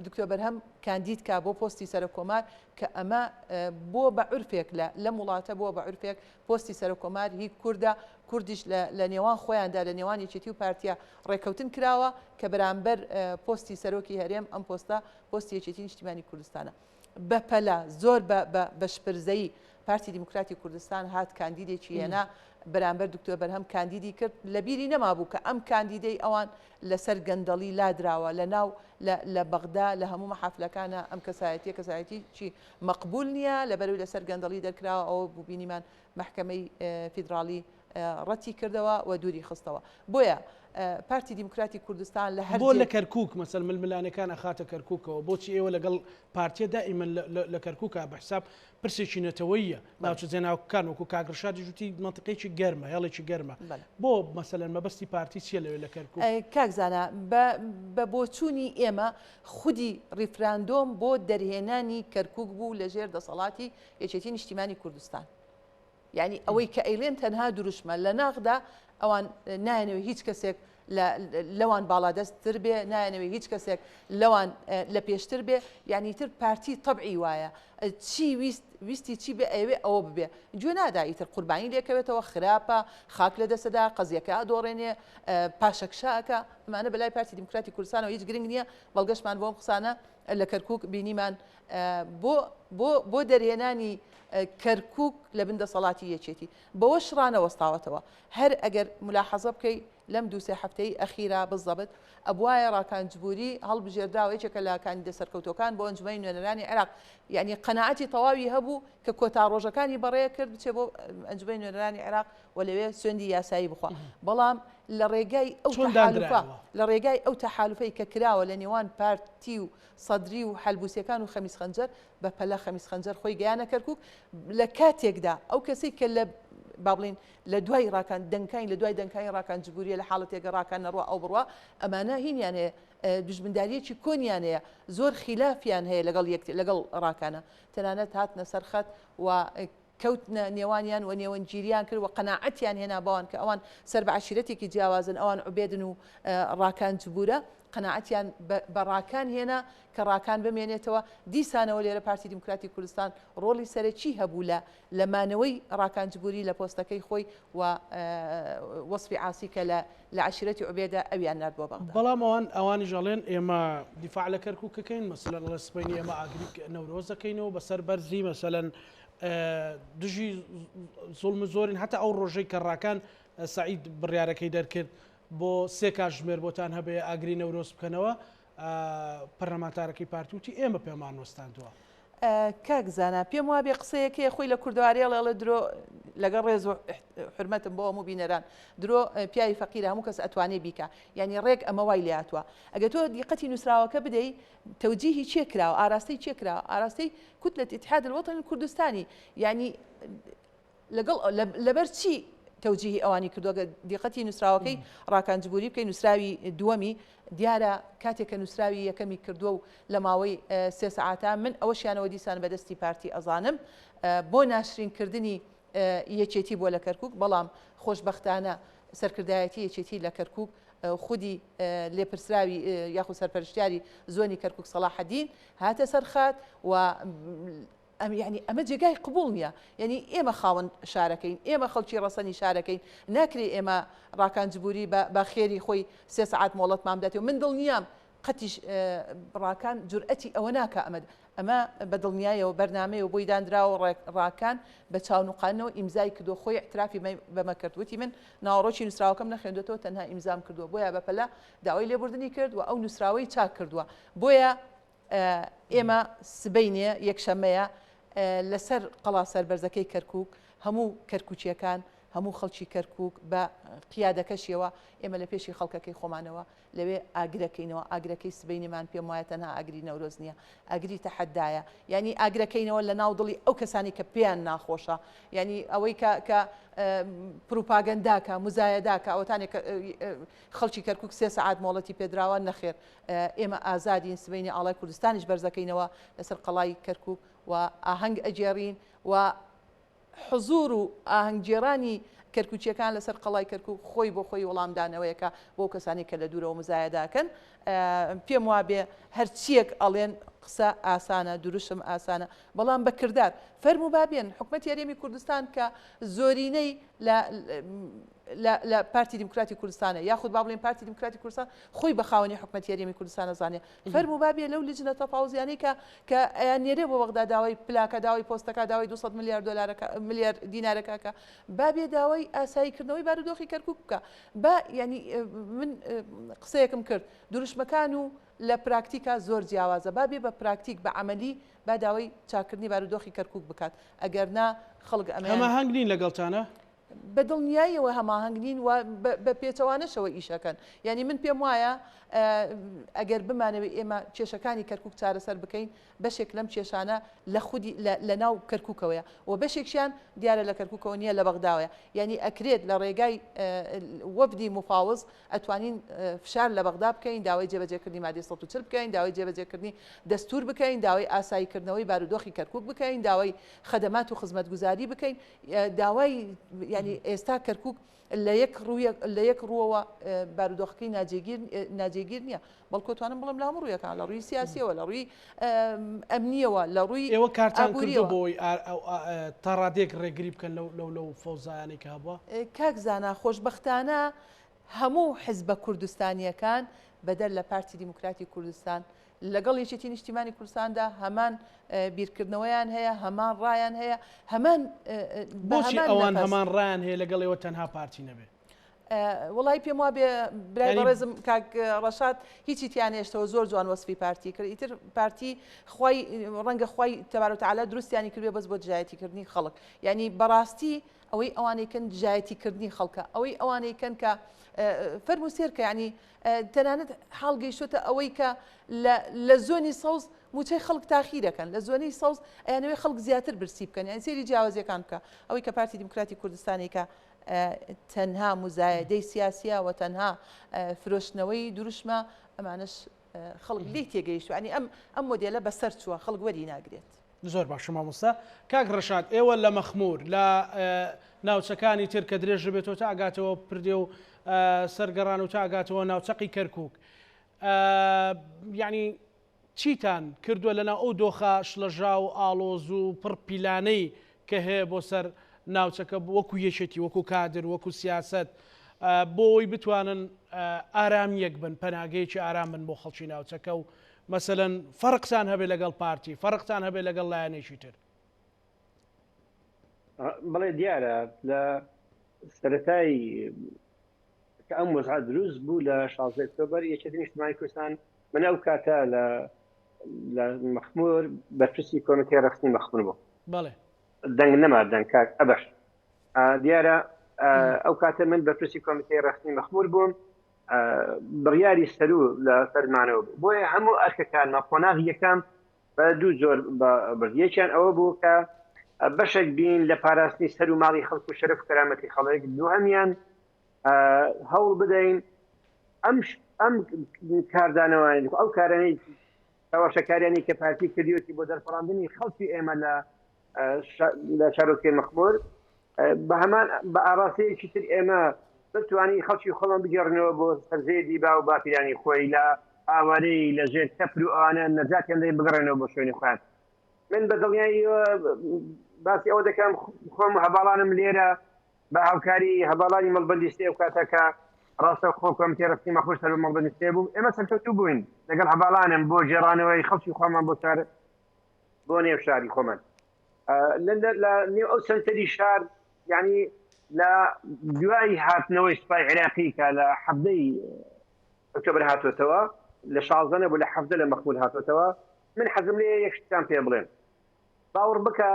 دکتۆر بەرهەم کاندید کا بۆ پۆستی سەرۆکۆمار کە ئەمە بۆ بە عورفێک لە وڵاتە بۆ بە عورفێک پۆستی سەرۆکۆمار هی کووردە کوردیش لە نێوان خۆیاندا لە نێوان یەکێتی و پارتیە ڕێکەوتن کراوە کە بەرامبەر پۆستی سەرۆکی هەرێم ئەم پۆستە پۆستی یەکێتی نیشتیمانی کوردستانە بەپەلا زۆر بە شپرزەیی پارتی دیموکراتی کوردستان هات کاندیدێکی هێنا بەرامبەر دکتۆر بەرهەم کاندیدی کرد لە بیری نەمابوو کە ئەم کاندیدەی ئەوان لەسەر گەندەڵی لادراوە لە ناو لە بەغدا لە هەموو مەحافلەکانە ئەم کەسایەتی چی مەقبول نییە لەبەروی لەسەر گەندەڵی دەرکراوە ئەوە بوو بینیمان مەحکەمەی فیدراڵی ڕەتی کردەوە و دووری خستەوە بۆیە پارتی دیموکراتی کوردستان لە هەر بۆ لە کەرکووک مەسەل ململانەکان ئەخاتە کەرکووکەوە بۆچی ئێوە لەگەڵ پارتیە دائیمەن لە کەرکووکە بەحساب پرسێکی نەتەوەیە ناوچە جێناوەکان وەکو کاگڕشادی ژووتی منتیقێکی گەرمە هێڵێکی گەرمە بۆ مەسەلەن مەبەستی پارتی چیە لەوێ لە کەرکووک کاکزانە بە بۆچوونی ئێمە خودی ریفراندۆم بۆ دەرهێنانی کەرکووک بوو لەژێر دەسەڵاتی یەکێتی نیشتیمانی کوردستان یعنی ئەوەی کە ئەیلێن تەنها دروشمە لە ناغدا ئەوان نایەنەوەی هیچ کەسێک لەوان باڵادەستتر بێ نایەنەوەی هیچ کەسێک لەوان لە پێشتر بێ یعنی تر پارتی تەبعی وایە چی ویستی چی بێ ئەوێ ئەوە ببێ گوێ نادا ئیتر قوربانی لێکەوێتەوە خراپە خاک لە دەسەدا قەزیەکە دۆڕێنێ پاشەکشاکە ئەمانە بەلای پارتی دیموکراتی کوردستانەوە هیچ گرنگ نییە بەڵگەشمان بۆم قسانە لە کەرکووک بینیمان بۆ دەرهێنانی کەرکووک لە بن دەسەڵاتی یەکێتی بەوە شڕانە وەستاوەتەوە هەر ئەگەر ملاحەزە بکەی لەم دووسێ هەفتەی ئەخیرا بزەبت ئەبوایە ڕاکانجبووری هەڵبژێردراوە یەکێکە لە کاندیدە سەرکەوتەکان بۆ ئەنجومەی نوێنەرانی عێراق یعنی قەناعەتی تەواوی هەبوو کە کۆتا ڕۆژەکانی بەڕێ کرد بچێ بۆ ئەنجومەی نوێنەرانی عێراق و لەوێ سوێندی یاسایی بخوا بەڵام لە ڕێگای ئەو تەحالوفە لە ڕێگای ئەو تەحالوفەی کە کراوە لە نێوان پارتی و سەدری و حەلبوسیەکان و خەمیس خەنجەر بە پەلە خەمیس خەنجەر خۆی گەیانە کەرکووک لە کاتێکدا ئەو کەسی کە لە با بڵین لە دوای ڕاکان دەنگکانی لە دوای دەنگکانی ڕاکانجبووریە لە حاڵەتێکە ڕاکان نەڕوە ئەو بڕوە ئەمانە هینیان هەیە دژمنداریەکی کۆنیان هەیە زۆر خلافیان هەیە لەگەڵ ڕاکانە تەنانەت هاتنە سەرخەت و کەوتنە نێوانیان و نێوەنگیریان کرد و قەناعەتیان هێنا باوان کە ئەوان سەر بە عشیرەتێکی جیاوازن ئەوان عوبێدن و ڕاکانجبوورە قەناعەتیان بە ڕاکان هێنا کە ڕاکان بمێنێتەوە دیسانەوە لێرە پارتی دیموکراتی کوردستان ڕۆڵی سەرەکی هەبوو لە مانەوەی ڕاکانجبووری لە پۆستەکەی خۆی و وەسفی عاسی کە لە عشیرەتی عوبێدە ئەویان نرد بۆ بەغدا بەڵام ئەوانی ژەڵێن ئێمە دیفاع لە کەرکووکەکەین مەسەلەن لە سبەینی ئێمە ئاگری نەورۆز دەکەینەوە بەسەر بەرزی مەسەلەن دژی زوڵم زۆرین هەتا ئەو ڕۆژەی کە ڕاکان سعید بڕیارەکەی دەرکرد بۆ سێ کاتژمێر بۆتان هەبێ ئاگری نەورۆز بکەنەوە پەرلەمانتارەکەی پارتیوتی ئێمە پێمان وەستاندووە کاکزانە پێم وابێ قسەیەکی خۆی لە کوردوارێڵێڵە درۆ لەگەڵ ڕێز و حرمەتم بۆ هەموو بینەران درۆ پیاوی فەقیرە هەموو کەس ئەتوانێ بیکە یعنی ڕێک ئەمە وای لاتوە ئەگە تۆ دیقەتی نووسراوەکە بدەی تەوجیهی چێکراوە ئاراستەی چێکراوە ئاراستەی کوتلة اتحاد الوطنی کوردستانی یعنی لەگەڵ لەبەر چی تەوجیهی ئەوانی کردووە دیقەتی نووسراوەکەی ڕاکانجبووری بکەی نووسراوی دووەمی دیارە کاتێک کە نووسراوی یەکەمی کردووە و لە ماوەی سێ سەعاتە من ئەوەشیانەوە دیسان بەدەستی پارتی ئەزانم بۆ ناشرینکردنی یەکێتی بۆ لە کەرکووک بەڵام خۆشبەختانە سەرکردایەتی یەکێتی لە کەرکووک خودی لێپرسراوی یاخود سەرپەرشتیاری زۆنی کەرکووک سەلاحەدین هاتە سەرخات و يعني ئەمە جێگای قبول نییە یعنی ئێمە خاوەن شارەکەین ئێمە خەڵکی ڕەسەنی شارەکەین ناکرێ ئێمە ڕاکانجبووری بە خێری خۆی سێ سەعات مۆڵەتمان بداتێ و من دڵنیام قەتیش ڕاکان جورئەتی ئەوە ناکە ئەمە بە دڵنیایەوە بەرنامەیە و بۆی دانراوە ڕاکان بە چاونوقانەوە ئیمزای کردو خۆی احترافی بەمە کردوتی من ناوەڕۆکی نووسراوەکەم نەخوێندێتەوە تەنها ئیمزام کردووە بۆیە بەپەلا داوای لێبوردنی کرد و ئەو نووسراوەی چاک کردووە بۆیە ئێمە سبەینێ یەکشەمەیە لەسەر قەڵا سەربەرزەکەی کەرکووک هەموو کەرکوچیەکان هەموو خەڵکی کەرکووک بە قیادەکەشیەوە ئێمە لە پێشی خەڵکەکەی خۆمانەوە لەوێ ئاگرەکەینەوە ئاگرەکەی سبەینیمان پێم وایە تەنها ئاگری نەورۆز نییە ئاگری تەحەدایە یعنی ئاگرەکەینەوە لە ناو دڵی ئەو کەسانی کە پێیان ناخۆشە یعنی ئەوەی کە پروپاگەنداکە مزایەداکە ئەوەتانێک خەڵکی کەرکووک سێ سەعات مۆڵەتی پێدراوە نەخێر ئێمە ئازادین سبەینی ئاڵای کوردستانیش بەرزەکەینەوە لەسەر قەڵای کەرکووک و ئاهەنگ ئەجێڕین و حزور و ئاهەنگگێڕانی کەرکوچیەکان لەسەر قەڵای کەرکووک خۆی بۆ خۆی وەڵامدانەوەیەکە بۆ کەسانی کە لە دوورەوە مزایەداکەن پێم وابێ هەرچیەک ئەڵێن قسە ئاسانە دروشم ئاسانە بەڵام بە کردار فەرمو بابێن حکومەتی هەرێمی کوردستان کە زۆرینەی لە پارتی دیموکراتی کوردستانە یاخود با بڵێن پارتی دیموکراتی کوردستان خۆی بە خاوەنی حکومەتی هەرێمی کوردستان ئەزانێ فەرمو بابێ لەو لجنە تەفاوزیانەی کە ئەیانێرێ بۆ بەغدا داوای پلاکە داوای پۆستەکە داوای 200 میلیارد دلارەکە میلیارد دینارەکە بابێ داوای ئاساییکردنەوەی بارودۆخی کەرکووک بکە با ینی من قسەیەکم کرد دروشمەکان و لە پراکتیکا زۆر جیاوازە بابێ بە پراکتیک بە عملی با داوای چاکردنی بارودۆخی کەرکووک بکات ئەگەر نا خەڵک ئەمە هەنگ نین لەگەڵتانە بە دڵنیاییەوە هەماهەنگ نین و بە پێچەوانەشەوە ئیشەکەن یعنی من پێم وایە ئەگەر بمانەوێت ئێمە کێشەکانی کەرکووک چارەسەر بکەین بەشێک لەم کێشانە لە خودی لە ناو کەرکووکەوەیە و بەشێکیان دیارە لە کەرکووکەوە نییە لە بەغداوەیە یعنی ئەکرێت لە ڕێگای وەفدی مفاوز ئەتوانین فشار لە بەغدا بکەین داوای جێبەجێکردنی مادەی 140 بکەین داوای جێبەجێکردنی دەستور بکەین داوای ئاساییکردنەوەی بارودۆخی کەرکووک بکەین داوای خەدەمات و خزمەتگوزاری بکەین داوای ینی ئێستا کەرکووک لە یەک ڕووەوە بارودۆخەکەی ناجێگیر نییە بەڵکو توانم بڵم لە هەموو ڕوویەکان لە ڕووی سیاسیەوە لە ڕووی ئەمنیەوە لە ڕووی ئێوە کارتان کردو بۆی تا ڕادێک ڕێگری بکەن لەو فەوزایانەی کە هەبووە کاکزانە خۆشبەختانە هەموو حیزبە کوردستانیەکان بەدەر لە پارتی دیموکراتی کوردستان لەگەڵ یەکێتی نیشتیمانی کوردستاندا هەمان بیرکردنەوەیان هەیە هەمان ڕایان هەیە هەمان بۆچی ئەوان هەمان ڕایان هەیە لەگەڵ ئێوە تەنها پارتی نەبێت وڵی پێم وا بێ برای بەڕێزم کاک ڕەشاد هیچی تیانێشتەوە زۆر جوان وەسفی پارتی کرد ئیتر پارتی ڕەنگە خی تەبارەت و تعالی دروستیانی کردێ بەس بۆ دژایەتیکردنی خەڵک یعنی بەڕاستی ئەوەی ئەوانەیەکەن دژایەتیکردنی خەڵکە ئەوەی ئەوانەیەکەن کە فەرمو سێرکە ینی تەنانەت هەڵگەیشتە ئەوەی کە لە زۆنی سەوز موچەی خەڵک تاخیرەکەن لە زۆنەی سەوز ئەیانەوەی خەڵک زیاتر برسی بکەن یان سێری جیاوازیەکان بکە ئەوەی کە پارتی دیموکراتی کوردستانی کە تەنها مزایدەی سیاسیە و تەنها فرۆشتنەوەی دروشمە ئەمانش خەڵک لی تێگەیشت ینی ئەم مۆدیلە بەسەر چووە خەڵک وەری ناگرێت. زۆر باش مامۆستا کاک ڕەشاد ئێوە لە مەخمور لە ناوچەکانی تر کە درێژ بێتەوە تا ئاگاتەوە پردێ و سەرگەڕان و تا ئاگاتەوە ناوچەقی کەرکووک یعنی چیتان کردووە لەناو ئەو دۆخە شڵەژا و ئاڵۆز و پڕپیلانەی کە هەیە بۆ سەر ناوچەکە وەکو یەشێتی وەکو کادر وەکو سیاست بۆی بتوانن ئارامیەک بن پەناگەیەکی ئارام بن بۆ خەڵکی ناوچەکە و مەسەلەن فەرقتان هەبێت لەگەڵ پارتی فەرقتان هەبێت لەگەڵ لایەنێکی تر. بەڵێ دیارە لە سەرەتای کە ئەم وەزعە دروست بوو لە 16 ئۆکتۆبەر یەکێتی نیشتیمانی کوردستان من ئەو کاتە لە مەخمور بەرپرسی کۆمیتەی ڕەخستی مەخمور بوو. بەڵێ دەنگ نەما دەنگ کاک ئەبەش دیارە ئەو کاتە من بەرپرسی کۆمیتەی ڕەخستی مەخمور بووم بڕیاری سەرو لە سەرمانەوە بوو بۆیە هەموو ئەرکەکانمە قۆناغ یەکەم بە دوو زۆر بردیەکیان ئەوە بوو کە بەشێک بین لە پاراستنی سەر و ماڵی خەڵک و شەرەف و کەرامەتی خەڵک دووهەمیان هەوڵ بدەین ئەم کاردانەوەیان ئەو کارانەی تەواشەکاریانی کە پارتی کردیوەتی بۆ دەرفەڕاندنی خەڵکی ئێمە لە شارۆچکەی مەخمور بە هەمان بە ئاڕاستەیەکی تر ئێمە بتوانین خەڵکی خۆڵم بگەڕنەوە بۆ سەرزەیە دیبا و باپیرانی خۆی لە ئاوارەی لە ژێر تەپر و ئەوانە نەجاتیان دەی بگەڕێنەوە بۆ شوێنی خوێن. من بە دڵنیایی باسی ئەوە دەکەم خۆم هەباڵانم لێرە بە هاوکاری هەباڵانی مەڵبەندی سێ و کاتەکە ڕاستە خۆ کۆمیتەی ڕەختی مەخمور سەر مەڵبەندی سێ بوو ئێمە سەرکەوتوو بووین لەگەڵ هەباڵانم بۆ جێڕانەوەی خەڵکی خۆمان بۆ نێو شاری خۆمان لە نێو ئەو سنتەری شار یعنی لە دوای هاتنەوەی سوپای عێراقی کە لە حەفتەی ئۆکتۆبەر هاتوێتەوە لە 16 بۆ لە 17 لە مەخمور هاتوێتەوە من حەزم لێ یەک شتان پێ بڵێن باوەڕ بکە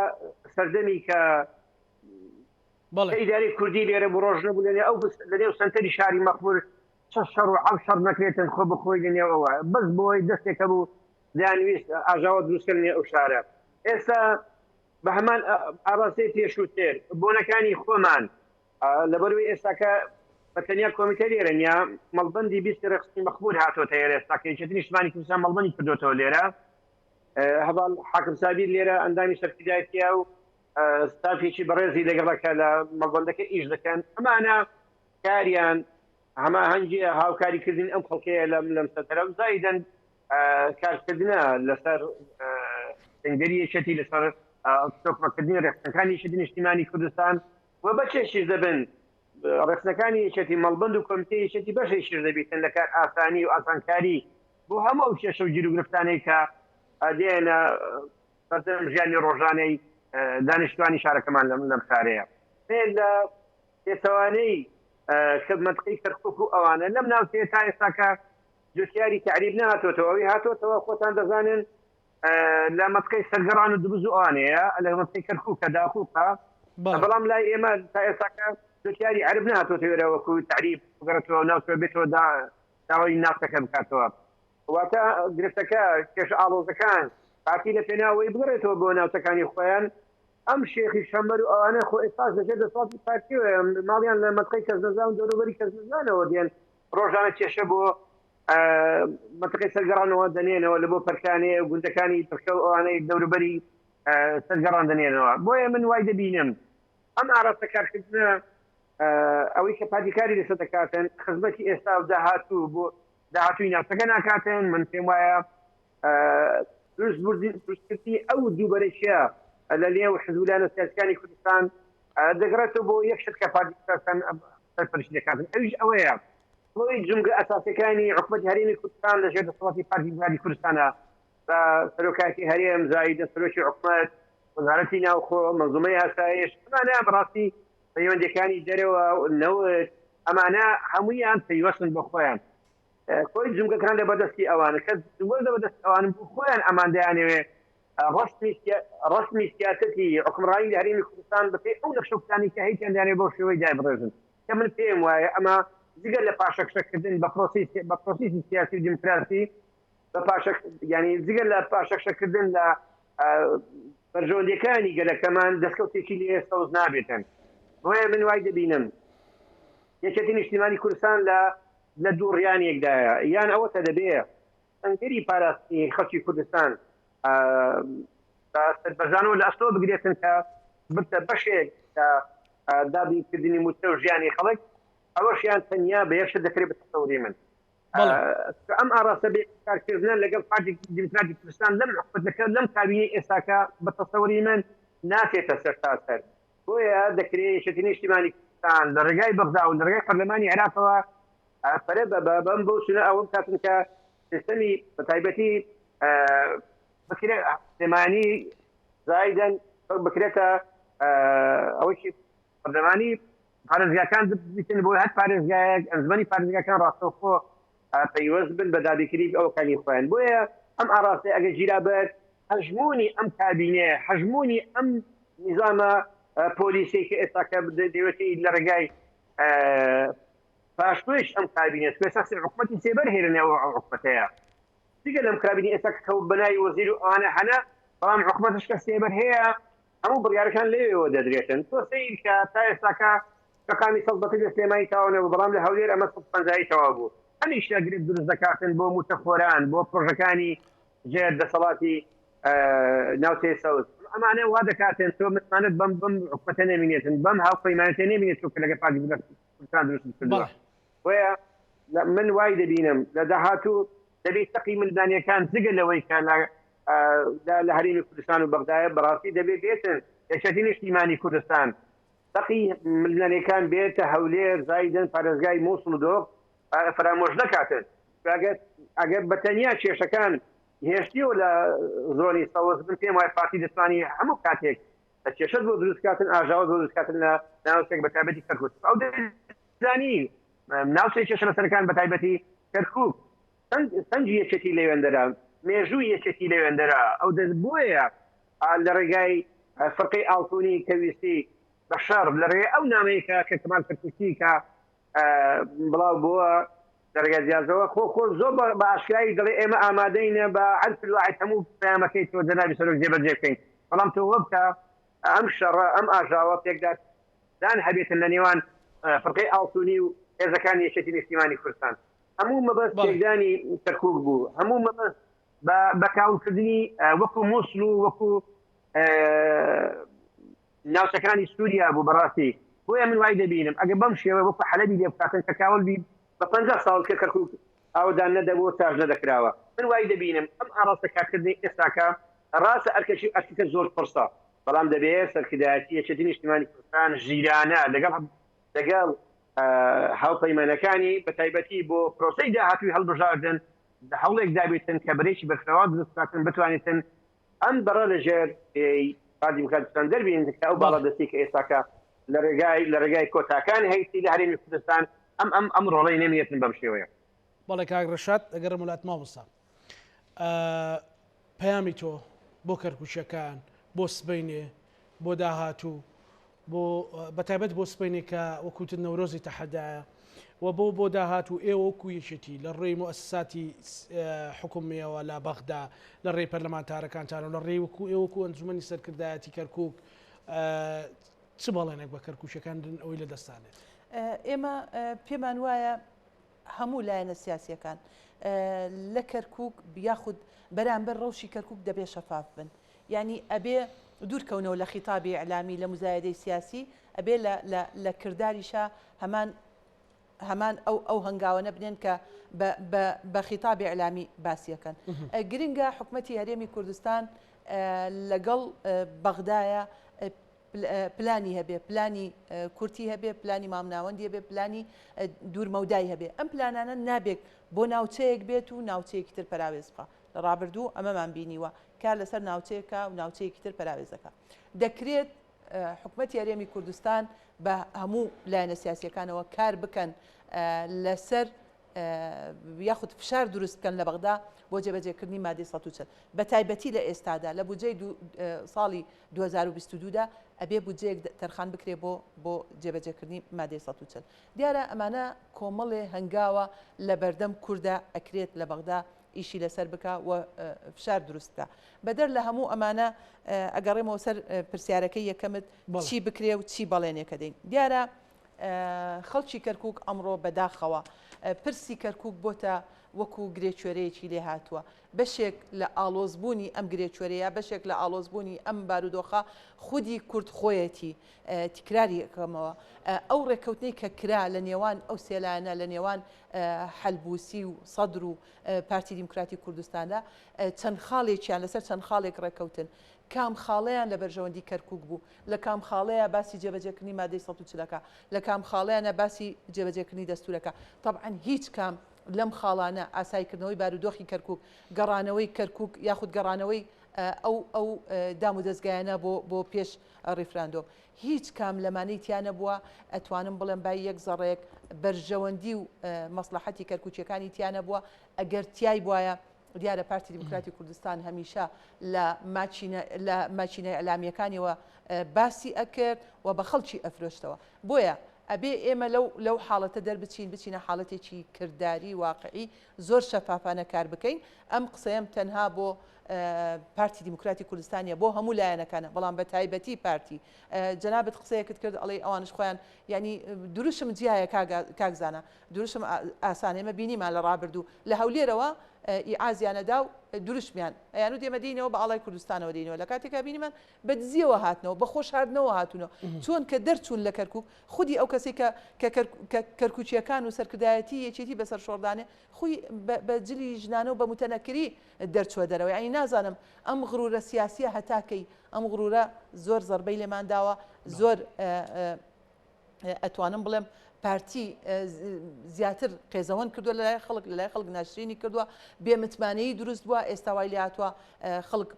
سەردەمی کە ئیداری کوردی لێرە بۆ ڕۆژ نەبوو لەنێ ئەو لە نێو سنتەری شاری مەخمور شەڕ و شەڕ نەکرێتن خۆ بخۆی لە نێوەوە بەس بۆی دەستێکە بوو دەیانویست ئاژاوە دروستکردنی ئەو شارە ئێستا بە هەمان ئاڕاستەی پێشووتر بۆنەکانی خۆمان لەبەروی ئێستاکە بەتەنیا کۆمیتە لێرە یا مەڵبەندی 20 ڕەخستی مەخمور هاتۆتە ئێرە ئێستاکە یەکێتی نیشتیمانی کوردستان مەڵبەندی کردوتەوە لێرە هەواڵ حاکم سابیر لێرە ئەندامی سەرکردایەتیە و ستافێکی بەڕێزی لەگەڵەکە لە مەڵبەندەکە ئیش دەکەن ئەمانە کاریان هەما هەنگی هاوکاریکردن ئەم خەڵکەیە لەم سەتەرە و زایدەن کارکردنە لەسەر سنگەری یەکێتی لەسەر تۆکمەکردنی ڕێخستەکانی یەکێتی نیشتیمانی کوردستان و بە چێشیش دەبن ڕێخستەکانی یەکێتی مەڵبەند و کۆمیتەی یەکێتی بەشێکیش دەبێتن لە کار ئاسانی و ئاسانکاری بۆ هەموو ئەو کێشە و گیر و گرفتانەی کە دێنە بەردەم ژیانی ڕۆژانەی دانیشتوانی شارەکەمان لەم شارەیە لە پێچەوانەی خدمەتقی کەرکووک و ئەوانە لەم ناوچەیە تا ئێستاکە جوتیاری تعریب نهاتۆتەوە ئەوی هاتۆتەوە خۆتان دەزانن لە مەتقەی سەرگەڕان و دروست و ئەوانەیە لە مەتقەی کەرکووکە داخووقە بەڵام لای ئێمە تا ئێستاکە جوتیاری عرب نهاتۆتەوە وەکو تعریب بگەڕێتەوە ناوچەوە بێتەوە داوای ناوچەکە بکاتەوە واتە گرفتەکە کێش ئاڵۆزەکان پارتی لە پێناوەی بگەڕێتەوە بۆ ناوچەکانی خۆیان ئەم شێخی شەمبەر و ئەوانە خۆ ئێستاش دەچێت دەسڵاتی پارتیوە ماڵیان لە مەتقەی کەس نەزان دەوروبەری کەس نەزانەوە دێن ڕۆژانە کێشە بۆ مەتقەی سەرگەڕانەوە دەنێنەوە لە بۆ پەرکانەیە و گوندەکانی پرکە و ئەوانەی دەوروبەری سەرگەڕان دەنێنەوە بۆیە من وای دەبینم ئەم ئاراستە کارکردنە ئەوەی کە پادیکاری لەسەر دەکاتن خزمەتی ئێستا و داهاتوو بۆ داهاتووی ناوچەکە ناکاتن من پێم وایە دروستکردنی ئەو دووبەرێکیە لە لێو حزبولانە سیاسیەکانی کوردستان دەگرێتەوە بۆ یەک شت کە پادیکارستان سەرپەرشتی دەکاتن ئەویش ئەوەیە بۆی جمگە ئەساسەکانی حکومەتی هەرێمی کوردستان لەژێر دەسەڵاتی پارتی کوردستانە سەرۆکایەتی هەرێم زایدە سەرۆکی حکومەت وەزارەتی ناوخۆ مەنزومەی ئاسایش ئەمانە بەڕاستی پەیوەندیەکانی دەرەوە نەوت ئەمانە هەمویان پەیوەستن بە خۆیان خۆی جمگەکان لە بەدەستی ئەوانە کەس لە بەدەست ئەوان بوو خۆیان ئەمان دەیانەوێ ڕسمی سیاسەتی حکمڕایی لە هەرێمی کوردستان بەپێ ئەو نەخشەکانی کە هیچیان دەیانێت بۆ شێوەی جای بڕێژن کە من پێم وایە ئەمە جگەر لە پاشەکشەکردن بە پرۆسیسی سیاسی و دیموکراسی ینی جگەر لە پاشەکشەکردن لە بەرژەوەندەکانی گەلەکەمان دەستکەوتێکی لە ئێستا وز نابێتن بۆیە من وای دەبینم یەکێتی نیشتیمانی کوردستان لە دوو ڕیانێکدایە یان ئەوەتە دەبێ ئەنگەری پاراستی خەڵکی کوردستان سەربەرژانەوە لە ئەستۆ بگرێتن کە بتە بەشێک دابینکردنی موچە و ژیانی خەڵک ئەوەشیان تەنیا بە یەکشە دەکرێت بە تەسەوری من ئەم ئاڕاستە بێ کارکردن لەگەڵ پارتی دیموکراتی کوردستان لەم حکومەتەکە لەم کابینەی ئێستاکە بە تەسەوری من ناتێتە سەر تا سەر بۆیە دەکرێت یەکێتی نیشتیمانی کوردستان لە ڕێگای بەغدا و لە ڕێگای پەرلەمانی عێراقەوە پەرە بەم بۆ سونە ئەوەم کاتن کە سیستەمی بە تایبەتی بکرێت سلێمانی زایدەن بکرێتە ئەوەی پەرلەمانی پارێزگاکان بچن بۆ هەر پارێزگایەک ئەنجومەنی پارێزگاکان ڕاستەوخۆ پەیوەست بن بە دابینکردنی ئەوەکانی خۆیان بۆیە ئەم ئاڕاستەی ئەگەر گیرابەر هەژمونی ئەم کابینێ هەژمونی ئەم نیزامە پۆلیسی کە ئێستاکە دەوێتی لە ڕێگای پاشتوش ئەم کابینێت کوێساسی حکومەتی سێبەر هێرنەوە ئەو حکومەتەیە دیگە لەم کابینی ئێستا کە بەناوی وەزیر و ئەوانە هەنا بەڵام حکومەتش کە سێبەر هەیە هەموو بڕیارەکان لێوێەوە دەدرێتن تۆ سیر کە تا ئێستاکە کەقامی سەڵبەتی لە سلێمانی تاوانەوە بەڵام لە هەولێر ئەمە 50 تەوا بوو هەمیش گرێت دروست دەکاتن بۆ موتەخۆران بۆ پرۆژەکانی ژێر دەسەڵاتی ناوچەی سەوز ئەمانە وا دەکاتن تۆ متمانەت بەم حکومەتە نێمینێتن بەم هاوپەیمانەتە نێمینێت تۆ کە لەگە پارتی کوردستان دروست کردووە بۆیە من وای دەبینم لە داهاتوو دەبێت تەقی ملدانیەکان جگە لەوەی کە لە هەرێمی کوردستان و بەغدایە بەڕاستی دەبێت بێتن یەکێتی نیشتیمانی کوردستان تەقی ملدانیەکان بێتە هەولێر زایدەن پارێزگای مووسڵ و دۆق فرامۆژ نەکاتن ئەگەر بەتەنیا کێشەکان هێشتیەوە لە زۆری سەوز بن پێم وای پارتی دەتوانی هەموو کاتێک لە کێشت بۆ دروستکاتن ئاژاوە بۆ دروستکاتن لە ناوچێک بە تایبەتی کەرکووک ئەو دەزانی ناوچەی کێشە لەسەرەکان بە تایبەتی کەرکووک سەنجی یەکێتی لەوێندەرە مێژووی یەکێتی لەوێندەرە ئەو دەست بۆیە لە ڕێگای فەرقەی ئاڵتوونی کەویستی بە شەڕ لە ڕێگای ئەو نامەیەکە کە کەمال کەرکووکی کە بڵاو بووە دەرگای جیازەوە خۆ زۆر بە ئاشکایی دەڵێ ئێمە ئامادەینە بە عەرف الواحد هەموو پەیامەکەی تۆ جەنابی سەرۆک جێبەجێ بکەین بەڵام تۆ وە بکە ئەم شەڕە ئەم ئاژاوە پێکدار دان هەبێتن لە نێوان فەرقەی ئاڵتوونی و هێزەکانی یەکێتی نیشتیمانی کوردستان هەموو مەبەست تێکدانی کەرکووک بوو هەموو مەبەست بە کاولکردنی وەکو مووسڵ و وەکو ناوچەکانی سووریا بوو بەڕاستی بۆیە من وای دەبینم ئەگە بەم شێوە وەکو حەلەبی لێ بکاتن کە کاول بی بە 50 ساڵ کە کەرکووک ئاودان نەدەبوو چارج نەدەکراوە من وای دەبینم ئەم ئاڕاستە کارکردنی ئێستاکە ڕاستە ئەرکەکە زۆر قرسە بەڵام دەبێت سەرکردایەتی یەکێتی نیشتیمانی کوردستان ژیرانە لەگەڵ هاوپەیمانەکانی بە تایبەتی بۆ پرۆسەی داهاتووی هەڵبژاردن هەوڵێک دابێتن کە بەرێکی بەرخەوە دروستکاتن بتوانێتن ئەم بەڕە لەژێر دیموکراتستان دەربین کە ئەو باڵەدەستی کە ئێستاکە لە ڕێگای کۆتاکان هەیتی لە هەرێمی کوردستان ئەم ڕۆڵەی نێمێتن بەم شێوەیە بەڵێ کاک ڕەشاد ئەگەر وڵات مامۆستا پەیامی تۆ بۆ کەرکووچەکان بۆ سبەینێ بۆ داهاتوو بۆ بەتایبەت بۆ سبەینێ کە وەکوتن نەورۆزی تەحەدایە و بۆ داهاتوو ئێوە وەکو یەکێتی لە ڕێی مؤسساتی حکومیەوە لە بەغدا لە ڕێی پەرلەمانتارەکانتان و لە ڕێی وەکو ئێوەکو ئەنجومەنی سەرکردایەتی کەرکووک چ بەڵێنێک بە کەرکووچەکاندن ئەوەی لە دەستانێت ئێمە پێمان وایە هەموو لایەنە سیاسیەکان لە کەرکووک یاخود بەرامبەر ڕەوشی کەرکووک دەبێ شەفاف بن یعنی ئەبێ دوورکەونەوە لە خیتابی ئەعلامی لە مزایدەی سیاسی ئەبێ لە کرداریشە هەمان ئەو هەنگاوە بنێن کە بە خیتابی ئەعلامی باسیەکەن گرنگە حکومەتی هەرێمی کوردستان لەگەڵ بەغدایە پلانی هەبێ پلانی کورتی هەبێ پلانی مامناوەندی هەبێ پلانی دوورمەودای هەبێ ئەم پلانانە نابێت بۆ ناوچەیەک بێت و ناوچەیەکی تر پەراوێز بکە لە ڕابردوو ئەمەمان بینیوە کار لەسەر ناوچەیەکە و ناوچەیەکی تر پەراوێزەکە دەکرێت حکوومەتی هەرێمی کوردستان بە هەموو لایەنە سیاسیەکانەوە کار بکەن لەسەر یاخود فشار دروست بکەن لە بەغدا بۆ جێبەجێکردنی مادەی 140 بە تایبەتی لە ئێستادا لە بودجەی ساڵی 2022دا ئەبێ بودجەیەک تەرخان بکرێ بۆ جێبەجێکردنی مادەی 140 دیارە ئەمانە کۆمەڵێ هەنگاوە لە بەردەم کووردا ئەکرێت لە بەغدا ئیشی لەسەر بکە و فشار دروست بکە بەدەر لە هەموو ئەمانە ئەگەڕێمەوە سەر پرسیارەکەی یەکەمت چی بکرێ و چی بەڵێنێکە دەین دیارە خەڵکی کەرکووک ئەمڕۆ بەداخەوە پرسی کەرکووک بۆتە وەکو گرێچوێرەیەکی لێ هاتووە بەشێک لە ئالۆزبوونی ئەم گرێچوێرەیە بەشێک لە ئالۆزبوونی ئەم بارودۆخە خودی کورد خۆیەتی تکراری یەکەمەوە ئەو ڕێککەوتنەی کە کرا لە نێوان ئەو سێلانە لە نێوان حەلبوسی و سەدر و پارتی دیموکراتی کوردستاندا چەند خاڵێکیان لەسەر چەند خاڵێک ڕێککەوتن کام خاڵەیان لە بەرژەوەندی کەرکووک بوو لە کام خاڵەیە باسی جێبەجێکردنی مادەی 140ەکە لە کام خاڵەیەنە باسی جێبەجێکردنی دەستورەکە طبعاً هیچ کام لەم خاڵانە ئاسایکردنەوەی بارودۆخی کەرکووک گەڕانەوەی کەرکووک یاخود گەڕانەوەی ئەو دام و دەستگایانە بۆ پێش ڕیفراندۆم هیچ کام لەمانەی تیانە بووە ئەتوانم بڵێم بای یەک زەڕێک بەرژەوەندی و مەسلحەتی کەرکووچیەکانی تیانە بووە ئەگەر تیای وایە دیارە پارتی دیموکراتی کوردستان هەمیشە لە ماچینە ئەلامیەکانیەوە باسی ئەکرد و بە خەڵکی ئەفرۆشتەوە بۆیە ئەبێ ئێمە لەو حاڵەتە دەربچین بچینە حاڵەتێکی کردداری واقعی زۆر شەفافانە کار بکەین ئەم قسەیەم تەنها بۆ پارتی دیموکراتی کوردستانیە بۆ هەموو لایەنەکانە بەڵام بە تایبەتی پارتی جەنابەت قسەیەکت کرد ئەڵێ ئەوانش خۆیان ینی دروشم جیایە کاکزانە دروشم ئاسانێمە بینیمان لە ڕابردوو لە هەولێرەوە ئازیانەدا و دروشمیان ئەیان و دێمەدەینەوە بە ئاڵای کوردستانەوە دێنەوە لە کاتێکا بینیمان بە دزیەوە هاتنەوە بە خۆشاردنەوە هاتوونەوە چۆن کە دەرچوون لە کەرکووک خودی ئەو کەسی کە کەرکوچیەکان و سەرکردایەتی یەکێتی بەسەر شۆڕدانێ خۆی بە جلی ژنانە و بە متەنەکری دەرچوە دەرەوە ئەی نازانم ئەم غرورە سیاسیە هەتاکەی ئەم غرورە زۆر زەربەی لێمان داوە زۆر ئەتوانم بڵێم پارتی زیاتر قێزەوەن کردووە لە لای خەڵک ناشرینی کردووە بێمتمانەیی دروست بووە ئێستا وای لێ هاتووە خەڵک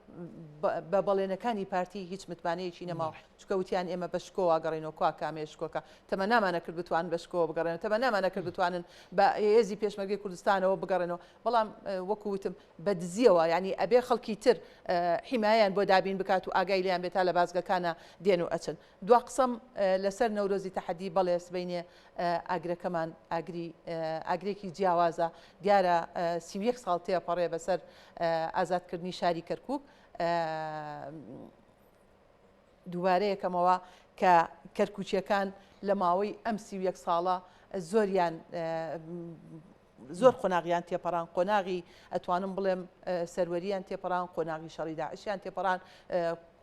بە بەڵێنەکانی پارتی هیچ متمانەیەکی نەماوە چکە وتیان ئێمە بە شکۆوە گەڕێنەوە کوا کامێ شکۆکە تەمە نامانە کرد بتوان بە شکۆوە بگەڕێنەوە تەمە نامانە کرد بتوانن بە هێزی پێشمەرگەی کوردستانەوە بگەڕێنەوە بەڵام وەکو وتم بە دزیەوە ینی ئەبێ خەڵکی تر حیمایان بۆ دابین بکات و ئاگای لیان بێتا لە بازگەکانە دێن و ئەچن دوا قسەم لەسەر نەورۆزی تەحەدی بەڵێ سبەینێ ئاگرەکەمان ئاگرێکی جیاوازە دیارە 31 ساڵ تێپەڕێ بەسەر ئازادکردنی شاری کەرکووک دووبارەیەکەمەوە کە کەرکوچیەکان لە ماوەی ئەم 31 ساڵە زۆریان زۆر قۆناغیان تێپەڕان قۆناغی ئەتوانم بڵێم سەروەریان تێپەڕان قۆناغی شەڕی داعشیان تێپەڕان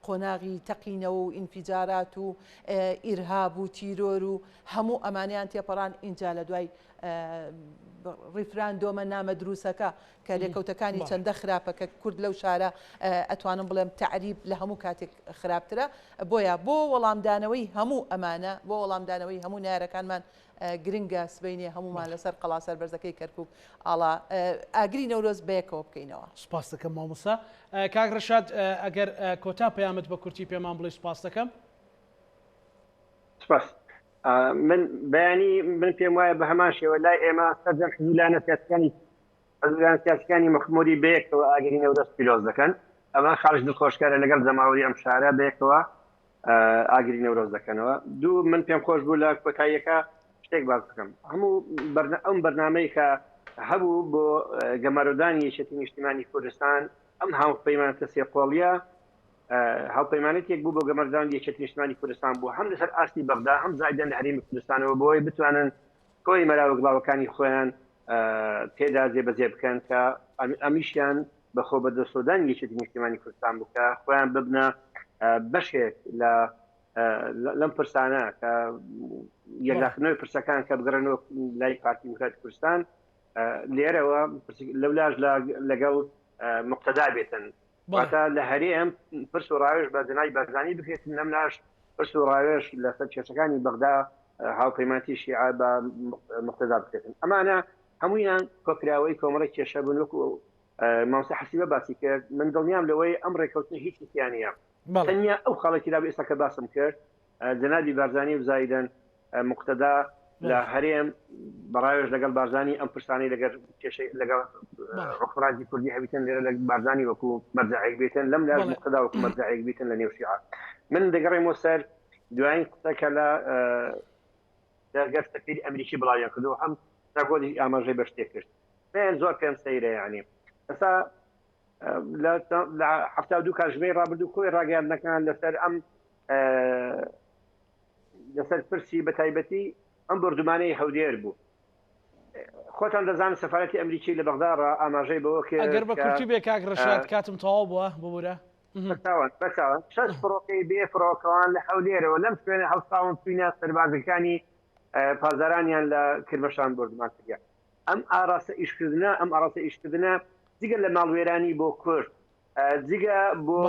قۆناغی تەقینەوە و ئینفیجارات و ئیرهاب و تیرۆر و هەموو ئەمانیان تێپەڕان ئینجا لە دوای ڕیفراندۆمە نامە دروستەکە کە لێکەوتەکانی چەندە خراپە کە کورد لەو شارە ئەتوانم بڵێم تعریب لە هەموو کاتێک خراپترە بۆیە بۆ وەڵامدانەوەی هەموو ئەمانە بۆ وەڵامدانەوەی هەموو نارەکانمان گرنگە سبەینێ هەمومان لەسەر قەڵاسەر بەرزەکەی کەرکووک ئاڵا ئاگری نەورۆز بەیەکەوە بکەینەوە سپاس دەکەم مامۆستا کاک ڕەشاد ئەگەر کۆتا پەیامت بە کورتی پێمان بڵێ سپاس دەکەم سپاس من بەیانی من پێم وایە بە هەمان شێوە لای ئێمە سەرجەم حزولانە سیاسەکانی مەخموری بەیەکەوە ئاگری نەورۆز پیرۆز دەکەن ئەمە خاڵش دڵخۆشکارە لەگەڵ جەماوەری ئەم شارە بەیەکەوە ئاگری نەورۆز دەکەنەوە دوو من پێم خۆش بوو لە کۆتاییەکە شتێک باز بکەم هەموو ئەم بەرنامەی کە هەبوو بۆ گەمارۆدانی یەکێتی نیشتیمانی کوردستان ئەم هاوپەیمانەتە سێقۆڵیە هاوپەیمانێتێک بوو بۆ گەمەردانی یەکێتی نیشتیمانی کوردستان بوو هەم لەسەر ئاستی بەغدا هەم زایدەن لە هەرێمی کوردستانەوە بۆی بتوانن کۆی مەراوە گڵاوەکانی خۆیان تێدا جێبەجێ بکەن کە ئەمیشیان بەخۆ بەدەستۆدانی یەکێتی نیشتیمانی کوردستان بوو کە خۆیان ببنە بەشێک لەم پرسانە کە یەکلاکردنەوەی پرسەکان کە بگەڕێنەوە لای پارتی دیموکراتی کوردستان لێرەوە لەولاژ لەگەڵ مقتەدا بێتن واتە لە هەرێم پرس و ڕاوێژ بە جنای بەرزانی بکرێتن نەمناش پرس و ڕاوێژ لەسەر کێشەکانی بەغدا هاوپەیمانەتی شیعە بە مقتەدا بکرێتن ئەمانە هەمویان کۆکراوەی کۆمەڵی کێشە بوون وەکو مامۆستا حەسیبە باسی کرد من دڵنیام لەوەی ئەم ڕێکەوتنە هیچ سیانە تەنیا ئەو خاڵێکی دا ئێستا کە باسم کرد جەنابی بارزانی و زایدەن مقتەدا لە هەرێم بەڕایۆژ لەگەڵ بارزانی ئەم پرسانی لەگەر لەگەڵ ڕۆخڕاتی کوردی هەبیتن لێرە لە بارزانی وەکو مەرجعێک بێتن لەم لا مقتەدا وەکو مەرجعێک بێتن لە نێو شیعە من دەگەڕێمەوە سەر دوایین قسەکە لە دەرگەر سەفیری ئەمریکی بڵاویان کردو هەم ناگۆدی ئاماژەی بە شتێک کرد زۆر پێم سەیرە یعنی ئەسا لە هەفتا دوو کاتژمەی ڕابردوو کۆی ڕاگەاندنەکان لەسەر ئەم لەسەر پرسی بە تایبەتی ئەم بردومانەی هەودێر بوو خۆتان دەزانن سەفارەتی ئەمریکی لە بەغداڕ ئاماژەی بەوە کرد ئەگەر بە کورتی بێ کاک ڕەشاد کاتم تەواو بووە ببوورە بەچاوان 6 فڕۆکەی بێ فڕۆکەوان لە هەولێرەوە لەم شوێنە هەڵساون توینە سەربازەکانی پازارانیان لە کرمەشان بردومان کردیا ئەم ئاراستە ئیشکردنە ئەم ئاراستە ئیشکردنە جگە لە ماڵوێرانی بۆ کورد جگە بۆ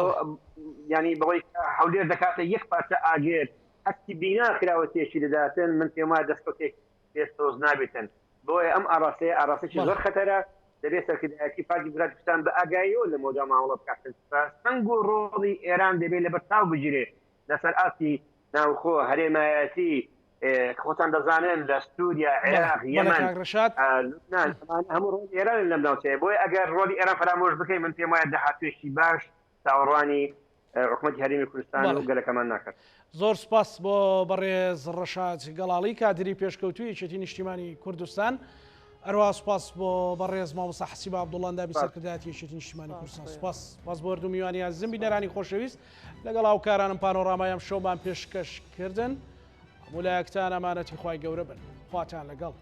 ینی بەوەی هەولێر دەکاتە یەک پارچە ئاگێر هەستی بینا کراوە تێشی دەداتن من پێم وایە دەستکەوتێک پێستۆز نابێتن بۆیە ئەم ئاراستەیە ئاراستێکی زۆر خەتەرە دەبێت سەرکردایەتی پارتی وڵاتستان بە ئاگاییەوە لە مۆدا ماوەڵە بکاتن سەنگ و ڕۆڵی ئێران دەبێت لەبەر تاو بگیرێ لەسەر ئاسی ناوخۆ هەرێمایەتی خۆتان دەزانن لە سووریا عێراق یەمەن لوبنان هەموو ڕۆڵی ئێران لەم ناوچەیە بۆیە ئەگەر ڕۆڵی ئێران فرامۆش بکەین من پێم وایە داهاتوێشی باش چاوەڕوانی حکومەتی هەرێمی کوردستان و گەلەکەمان ناکات زۆر سپاس بۆ بەڕێز ڕەشاد گەڵاڵی کادری پێشکەوتووی یەکێتی نیشتیمانی کوردستان ئەروە سپاس بۆ بەڕێز مامۆستا حەسیب عەبدوڵڵا سەرکردایەتی یەکێتی نیشتیمانی کوردستان سپاس بۆ هەردوو میوانی عەزیزم بینەرانی خۆشەویست لەگەڵ هاوکارانم پانۆڕامایەم شەومان پێشکەش کردن هەموو لایەکتان ئەمانەتی خوای گەورە بن خواتان لەگەڵ